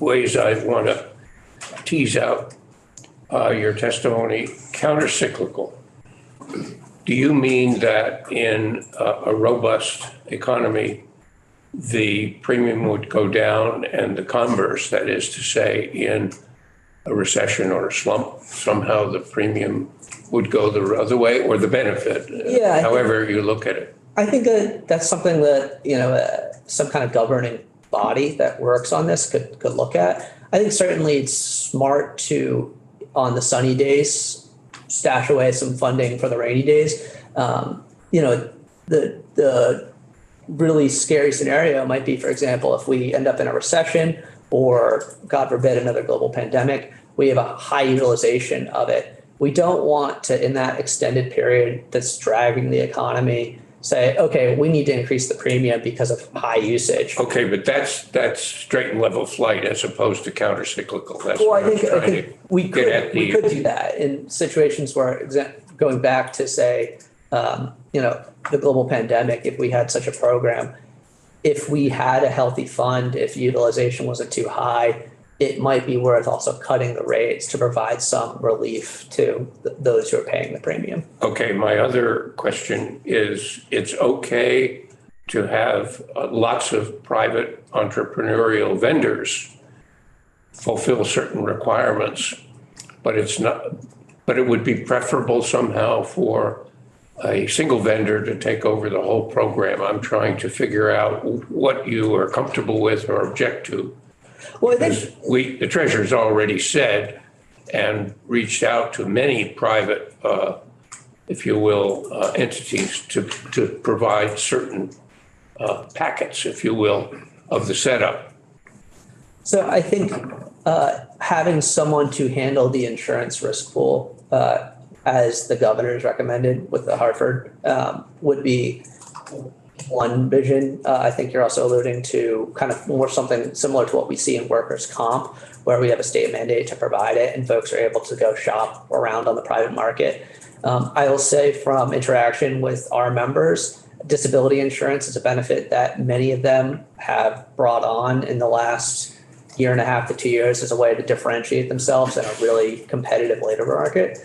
ways I want to tease out your testimony. Countercyclical. Do you mean that in a robust economy, the premium would go down, and the converse, that is to say, in a recession or a slump, somehow the premium would go the other way, or the benefit, however you look at it? I think that's something that, some kind of governing body that works on this could look at. I think certainly it's smart to, on the sunny days, stash away some funding for the rainy days. The really scary scenario might be, for example, if we end up in a recession or, God forbid, another global pandemic, we have a high utilization of it. We don't want to, in that extended period that's dragging the economy, say, okay, we need to increase the premium because of high usage. Okay, but that's straight and level flight as opposed to countercyclical. That's well, what I think we could do that in situations where, going back to say, the global pandemic, if we had such a program, if we had a healthy fund, if utilization wasn't too high, it might be worth also cutting the rates to provide some relief to those who are paying the premium. Okay, my other question is, it's okay to have lots of private entrepreneurial vendors fulfill certain requirements, but it would be preferable somehow for a single vendor to take over the whole program. I'm trying to figure out what you are comfortable with or object to. Well, I think the treasurer's already said and reached out to many private, if you will, entities to provide certain packets, if you will, of the setup. So I think having someone to handle the insurance risk pool, as the governor's recommended with the Hartford, would be one vision. I think you're also alluding to kind of more something similar to what we see in workers' comp, where we have a state mandate to provide it and folks are able to go shop around on the private market. I will say from interaction with our members, disability insurance is a benefit that many of them have brought on in the last year and a half to 2 years as a way to differentiate themselves in a really competitive labor market.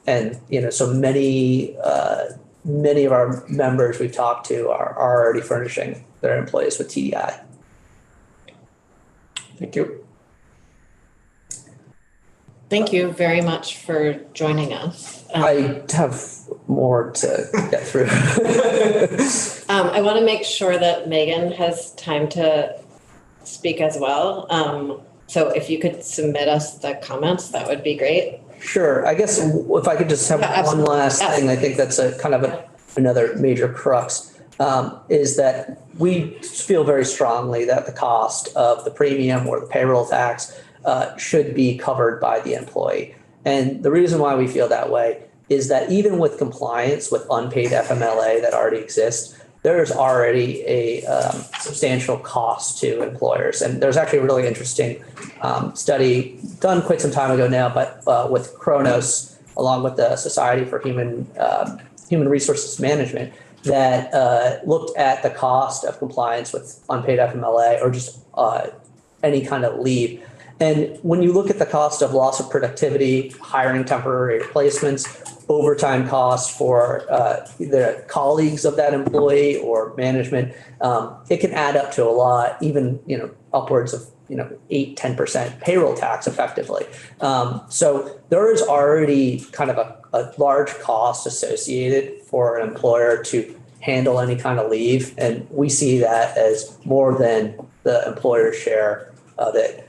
And, you know, so many of our members we've talked to are already furnishing their employees with TDI. Thank you. Thank you very much for joining us. I have more to get through. I want to make sure that Megan has time to speak as well. So if you could submit us the comments, that would be great. Sure. I guess if I could just have one last thing, I think that's a kind of another major crux, is that we feel very strongly that the cost of the premium or the payroll tax should be covered by the employee. And the reason why we feel that way is that even with compliance with unpaid FMLA that already exists, there's already a substantial cost to employers. And there's actually a really interesting study done quite some time ago now, but with Kronos, along with the Society for Human Resources Management, that looked at the cost of compliance with unpaid FMLA or just any kind of leave. And when you look at the cost of loss of productivity, hiring temporary replacements, overtime costs for the colleagues of that employee or management, it can add up to a lot, even, you know, upwards of, 8-10% payroll tax effectively. So there is already kind of a large cost associated for an employer to handle any kind of leave. And we see that as more than the employer's share of it.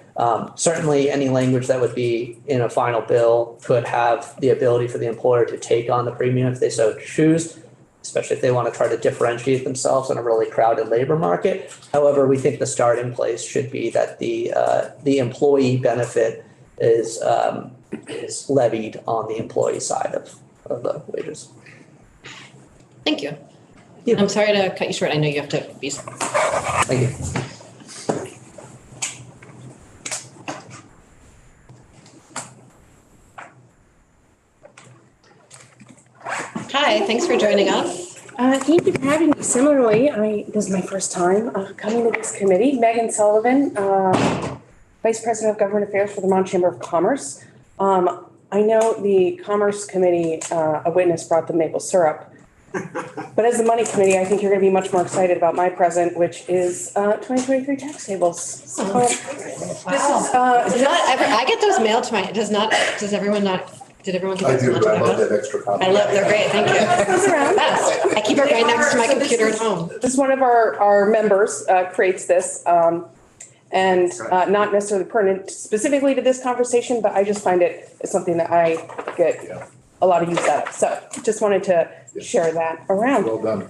Certainly any language that would be in a final bill could have the ability for the employer to take on the premium if they so choose, especially if they want to try to differentiate themselves in a really crowded labor market. However, we think the starting place should be that the employee benefit is levied on the employee side of the wages. Thank you. I'm sorry to cut you short. I know you have to be. Thank you. Hi, thanks for joining us. Thank you for having me. Similarly, this is my first time coming to this committee. Megan Sullivan, Vice President of Government Affairs for the Vermont Chamber of Commerce. I know the Commerce Committee, a witness brought the maple syrup. But as the Money Committee, I think you're going to be much more excited about my present, which is 2023 tax tables. So, I get those mailed to my, does everyone not? Did everyone get I those do, mailed but to I my love house? that extra copy. They're great, thank you. Yes, I keep it right next to my computer at home. This one of our members creates this, and not necessarily pertinent specifically to this conversation, but I just find it is something that I get a lot of use out of. So just wanted to share that around. Well done.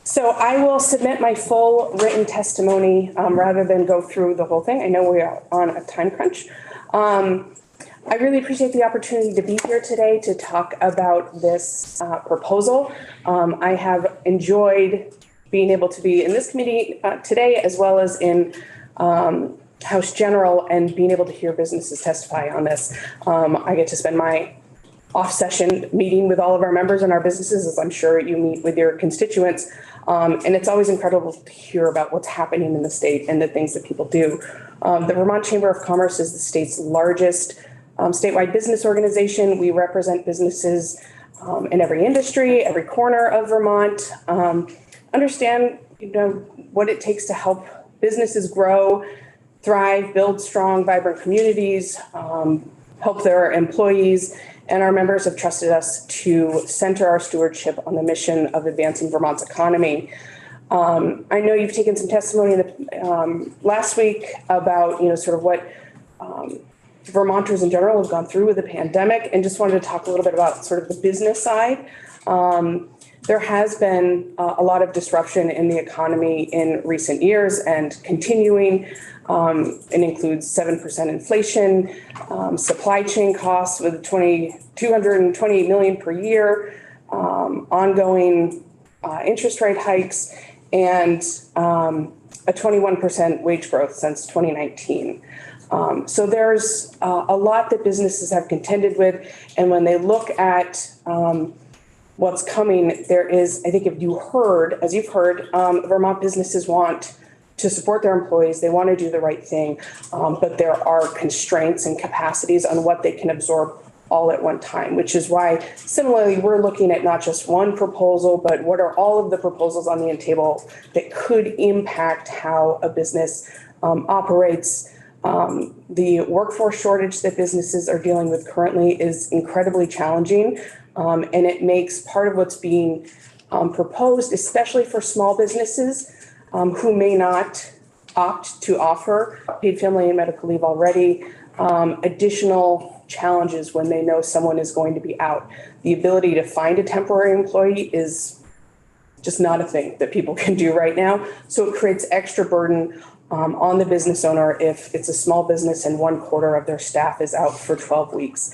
So I will submit my full written testimony rather than go through the whole thing. I know we are on a time crunch. I really appreciate the opportunity to be here today to talk about this proposal. I have enjoyed being able to be in this committee today, as well as in House General, and being able to hear businesses testify on this. I get to spend my off session meeting with all of our members and our businesses, as I'm sure you meet with your constituents. And it's always incredible to hear about what's happening in the state and the things that people do. The Vermont Chamber of Commerce is the state's largest statewide business organization. We represent businesses in every industry, every corner of Vermont. Understand, what it takes to help businesses grow, thrive, build strong, vibrant communities, help their employees. And our members have trusted us to center our stewardship on the mission of advancing Vermont's economy. I know you've taken some testimony last week about, sort of what Vermonters in general have gone through with the pandemic, and just wanted to talk a little bit about sort of the business side. There has been a lot of disruption in the economy in recent years and continuing. It includes 7% inflation, supply chain costs with $228 million per year, ongoing interest rate hikes, and a 21% wage growth since 2019. So there's a lot that businesses have contended with. And when they look at what's coming, there is, I think if you heard, as you've heard, Vermont businesses want to support their employees. They want to do the right thing, but there are constraints and capacities on what they can absorb all at one time, which is why similarly, we're looking at not just one proposal, but what are all of the proposals on the table that could impact how a business operates. The workforce shortage that businesses are dealing with currently is incredibly challenging, and it makes part of what's being proposed, especially for small businesses who may not opt to offer paid family and medical leave already, additional challenges when they know someone is going to be out. The ability to find a temporary employee is just not a thing that people can do right now. So it creates extra burden on the business owner if it's a small business and 1/4 of their staff is out for 12 weeks.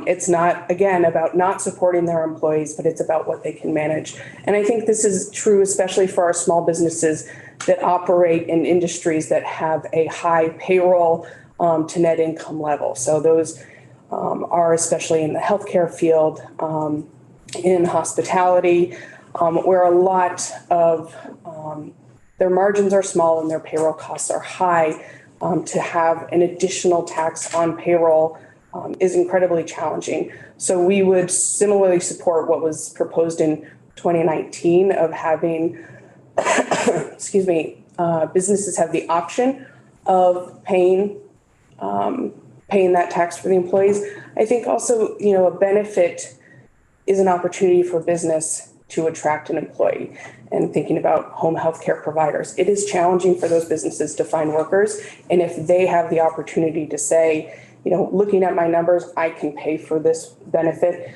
It's not, again, about not supporting their employees, but it's about what they can manage. And I think this is true, especially for our small businesses that operate in industries that have a high payroll to net income level. So those are especially in the healthcare field, in hospitality, where a lot of their margins are small and their payroll costs are high. To have an additional tax on payroll is incredibly challenging. So we would similarly support what was proposed in 2019 of having, excuse me, businesses have the option of paying that tax for the employees. I think also, a benefit is an opportunity for business to attract an employee. And thinking about home health care providers, it is challenging for those businesses to find workers. And if they have the opportunity to say, looking at my numbers, I can pay for this benefit,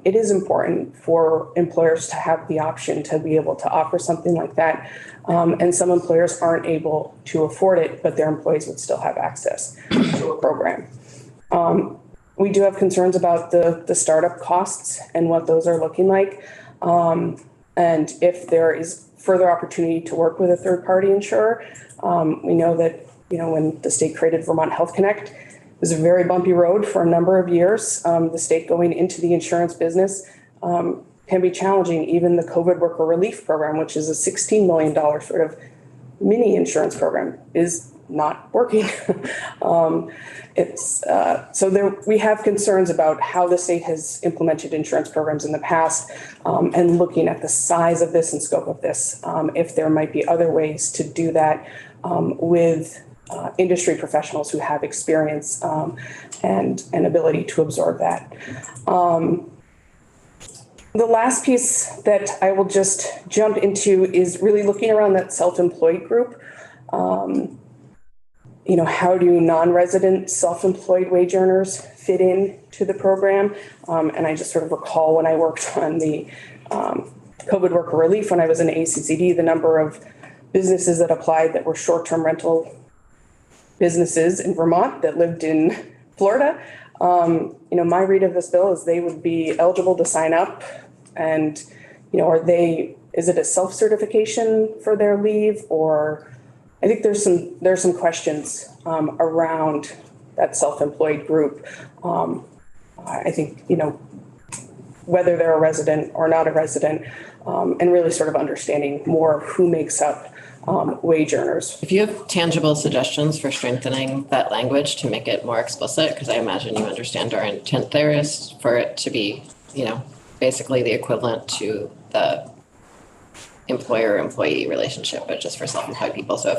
it is important for employers to have the option to be able to offer something like that. And some employers aren't able to afford it, but their employees would still have access to a program. We do have concerns about the startup costs and what those are looking like. And if there is further opportunity to work with a third-party insurer, we know that, when the state created Vermont Health Connect, it was a very bumpy road for a number of years. The state going into the insurance business can be challenging. Even the COVID worker relief program, which is a $16 million sort of mini insurance program, is not working. We have concerns about how the state has implemented insurance programs in the past, and looking at the size of this and scope of this, if there might be other ways to do that with industry professionals who have experience and an ability to absorb that. The last piece that I will just jump into is really looking around that self-employed group. How do non-resident self-employed wage earners fit in to the program? And I just sort of recall when I worked on the COVID worker relief, when I was in ACCD, the number of businesses that applied that were short-term rental businesses in Vermont that lived in Florida. My read of this bill is they would be eligible to sign up, and, is it a self-certification for their leave, or I think there's some questions around that self-employed group. I think, whether they're a resident or not a resident, and really sort of understanding more of who makes up wage earners. If you have tangible suggestions for strengthening that language to make it more explicit, because I imagine you understand our intent there is for it to be, basically the equivalent to the employer-employee relationship, but just for self-employed people. So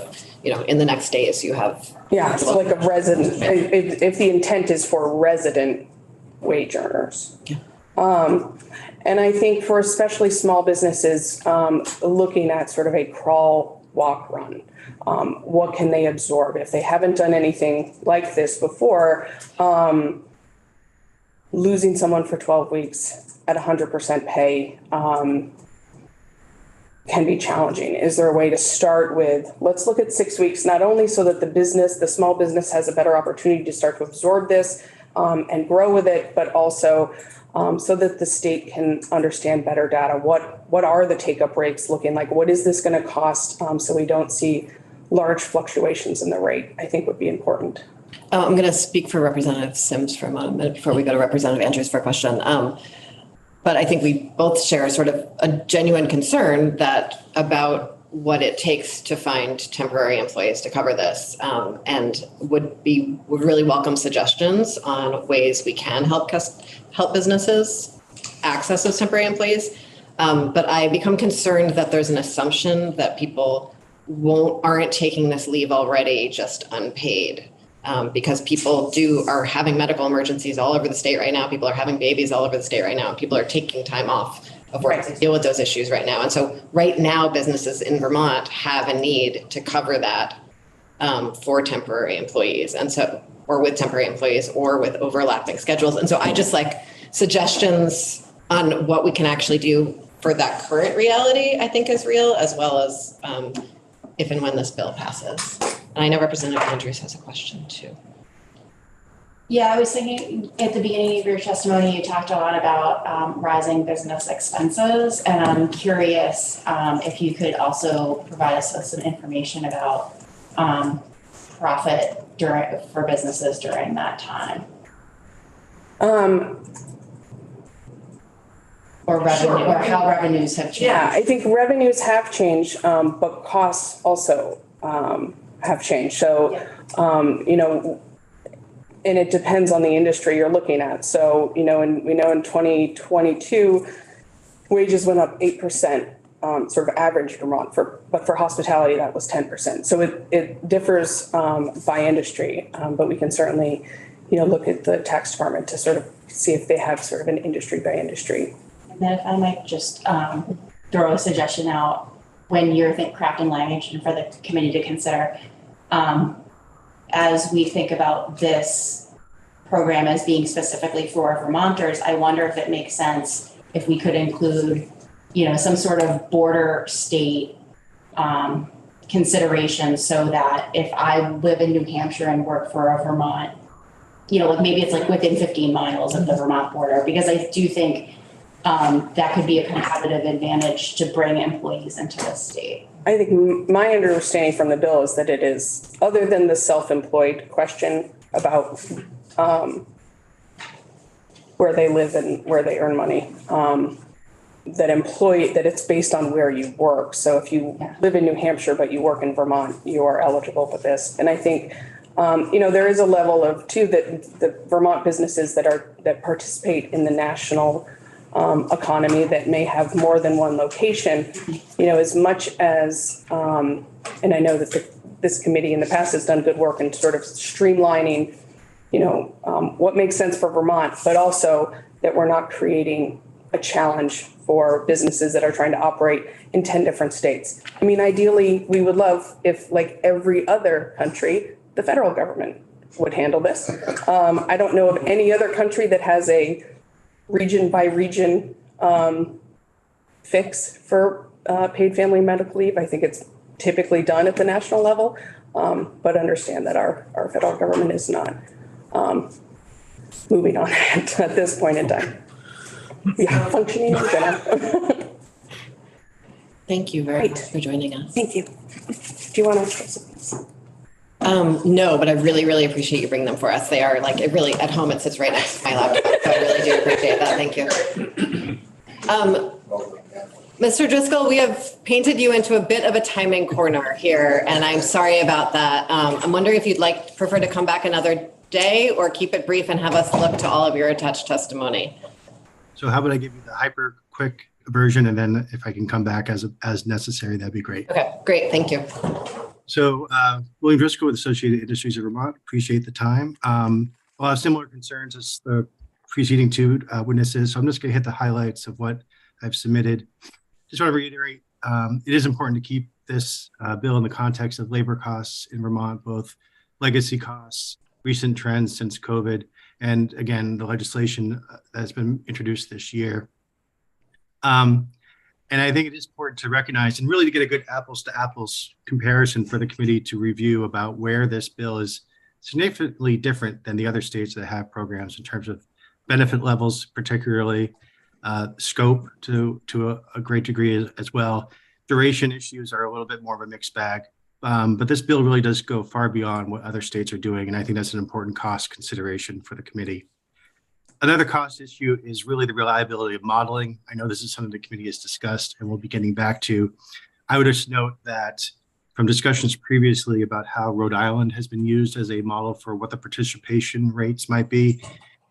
if, in the next days you have. Yeah, so like a resident, if the intent is for resident wage earners. Yeah. And I think for especially small businesses, looking at sort of a crawl, walk, run, what can they absorb? If they haven't done anything like this before, losing someone for 12 weeks at 100% pay can be challenging. Is there a way to start with, let's look at 6 weeks, not only so that the small business has a better opportunity to start to absorb this and grow with it, but also so that the state can understand better data. What are the take-up rates looking like? What is this going to cost so we don't see large fluctuations in the rate, I think would be important. I'm going to speak for Representative Sims for a moment before we go to Representative Andrews for a question. But I think we both share sort of a genuine concern about what it takes to find temporary employees to cover this, and would really welcome suggestions on ways we can help businesses access those temporary employees. But I become concerned that there's an assumption that people aren't taking this leave already just unpaid. Because people are having medical emergencies all over the state right now. People are having babies all over the state right now. And people are taking time off of work to deal with those issues right now. And so right now, businesses in Vermont have a need to cover that for temporary employees. And so, or with temporary employees or with overlapping schedules. And so I just like suggestions on what we can actually do for that current reality, I think is real, as well as if and when this bill passes. And I know Representative Andrews has a question too. Yeah, I was thinking at the beginning of your testimony, you talked a lot about rising business expenses. And I'm curious if you could also provide us with some information about profit for businesses during that time. Or revenue, or how revenues have changed. Yeah, I think revenues have changed, but costs also have changed. So, and it depends on the industry you're looking at. So, we know in 2022, wages went up 8%, sort of average Vermont, but for hospitality, that was 10%. So it differs by industry, but we can certainly, look at the tax department to sort of see if they have sort of an industry by industry. And then if I might just throw a suggestion out, when you're crafting language and for the committee to consider, as we think about this program as being specifically for Vermonters, I wonder if it makes sense if we could include, some sort of border state consideration, so that if I live in New Hampshire and work for a Vermont, maybe it's within 15 miles of the Vermont border, because I do think that could be a competitive advantage to bring employees into the state. I think my understanding from the bill is that it is, other than the self-employed question about where they live and where they earn money, that it's based on where you work. So if you live in New Hampshire but you work in Vermont, you are eligible for this. And I think there is a level of too that the Vermont businesses that participate in the national economy that may have more than one location, as much as, and I know that this committee in the past has done good work in sort of streamlining, what makes sense for Vermont, but also that we're not creating a challenge for businesses that are trying to operate in 10 different states. I mean, ideally, we would love if, like every other country, the federal government would handle this. I don't know of any other country that has a region by region fix for paid family medical leave. I think it's typically done at the national level, but understand that our federal government is not moving on it at this point in time. We have functioning. Thank you very much for joining us. Thank you. Do you want to? No, but I really, really appreciate you bringing them for us. They are it really, at home, it sits right next to my laptop. So I really do appreciate that. Thank you. Mr. Driscoll, we have painted you into a bit of a timing corner here, and I'm sorry about that. I'm wondering if you'd prefer to come back another day or keep it brief and have us look to all of your attached testimony. So how about I give you the hyper quick version, and then if I can come back as necessary, that'd be great. Okay, great. Thank you. So William Driscoll with Associated Industries of Vermont. Appreciate the time. I'll have similar concerns as the preceding two witnesses. So I'm just going to hit the highlights of what I've submitted. Just want to reiterate, it is important to keep this bill in the context of labor costs in Vermont, both legacy costs, recent trends since COVID, and again, the legislation that's been introduced this year. And I think it is important to recognize and really to get a good apples to apples comparison for the committee to review about where this bill is significantly different than the other states that have programs in terms of benefit levels, particularly scope to a great degree as well. Duration issues are a little bit more of a mixed bag, But this bill really does go far beyond what other states are doing, and I think that's an important cost consideration for the committee. Another cost issue is really the reliability of modeling. I know this is something the committee has discussed and we'll be getting back to. I would just note that from discussions previously about how Rhode Island has been used as a model for what the participation rates might be,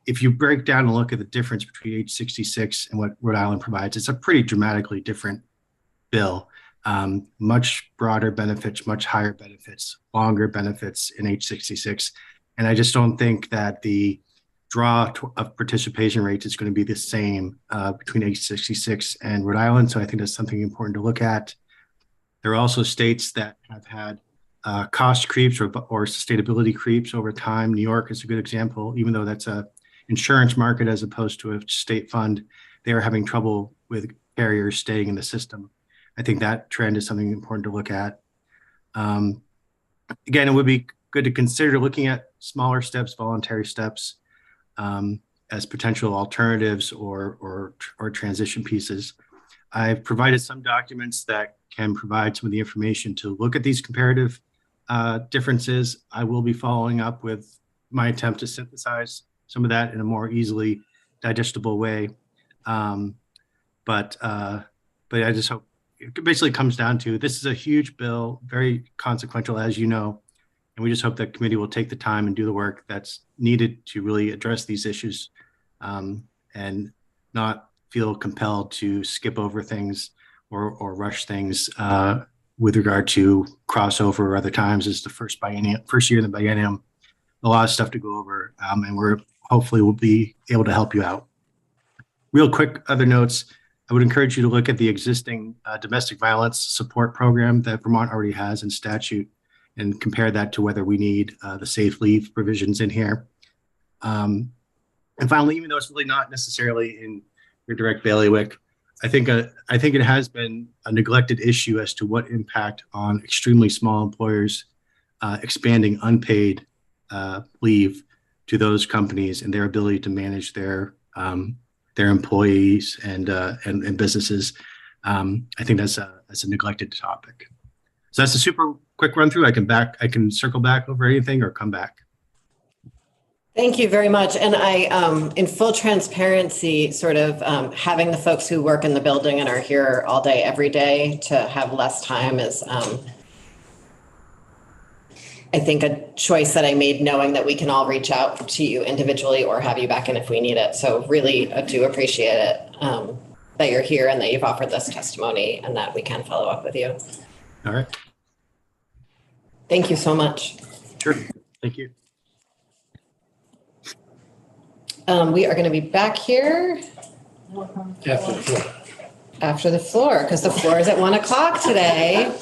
if you break down and look at the difference between age 66 and what Rhode Island provides, it's a pretty dramatically different bill. Much broader benefits, much higher benefits, longer benefits in age 66. And I just don't think that the draw of participation rates is going to be the same between age 66 and Rhode Island. So I think that's something important to look at. There are also states that have had cost creeps or sustainability creeps over time. New York is a good example, even though that's a insurance market as opposed to a state fund. They are having trouble with carriers staying in the system. I think that trend is something important to look at. Again, it would be good to consider looking at smaller steps, voluntary steps, as potential alternatives or transition pieces. I've provided some documents that can provide some of the information to look at these comparative differences. I will be following up with my attempt to synthesize some of that in a more easily digestible way. But I just hope it basically comes down to this is a huge bill, very consequential, as you know, and we just hope that committee will take the time and do the work that's needed to really address these issues and not feel compelled to skip over things or rush things with regard to crossover or other times. It's the first year in the biennium, a lot of stuff to go over, and we're hopefully will be able to help you out. Real quick, other notes. I would encourage you to look at the existing domestic violence support program that Vermont already has in statute and compare that to whether we need the safe leave provisions in here. And finally, even though it's really not necessarily in your direct bailiwick, I think it has been a neglected issue as to what impact on extremely small employers expanding unpaid leave to those companies and their ability to manage their employees and businesses. I think that's a neglected topic. So that's a super quick run through. I can circle back over anything or come back. Thank you very much. And I, in full transparency, sort of having the folks who work in the building and are here all day, every day to have less time is, I think, a choice that I made knowing that we can all reach out to you individually or have you back in if we need it. So really, I do appreciate it that you're here and that you've offered this testimony and that we can follow up with you. All right. Thank you so much. Sure. Thank you. We are going to be back here After the floor. after the floor because the floor is at 1 o'clock today.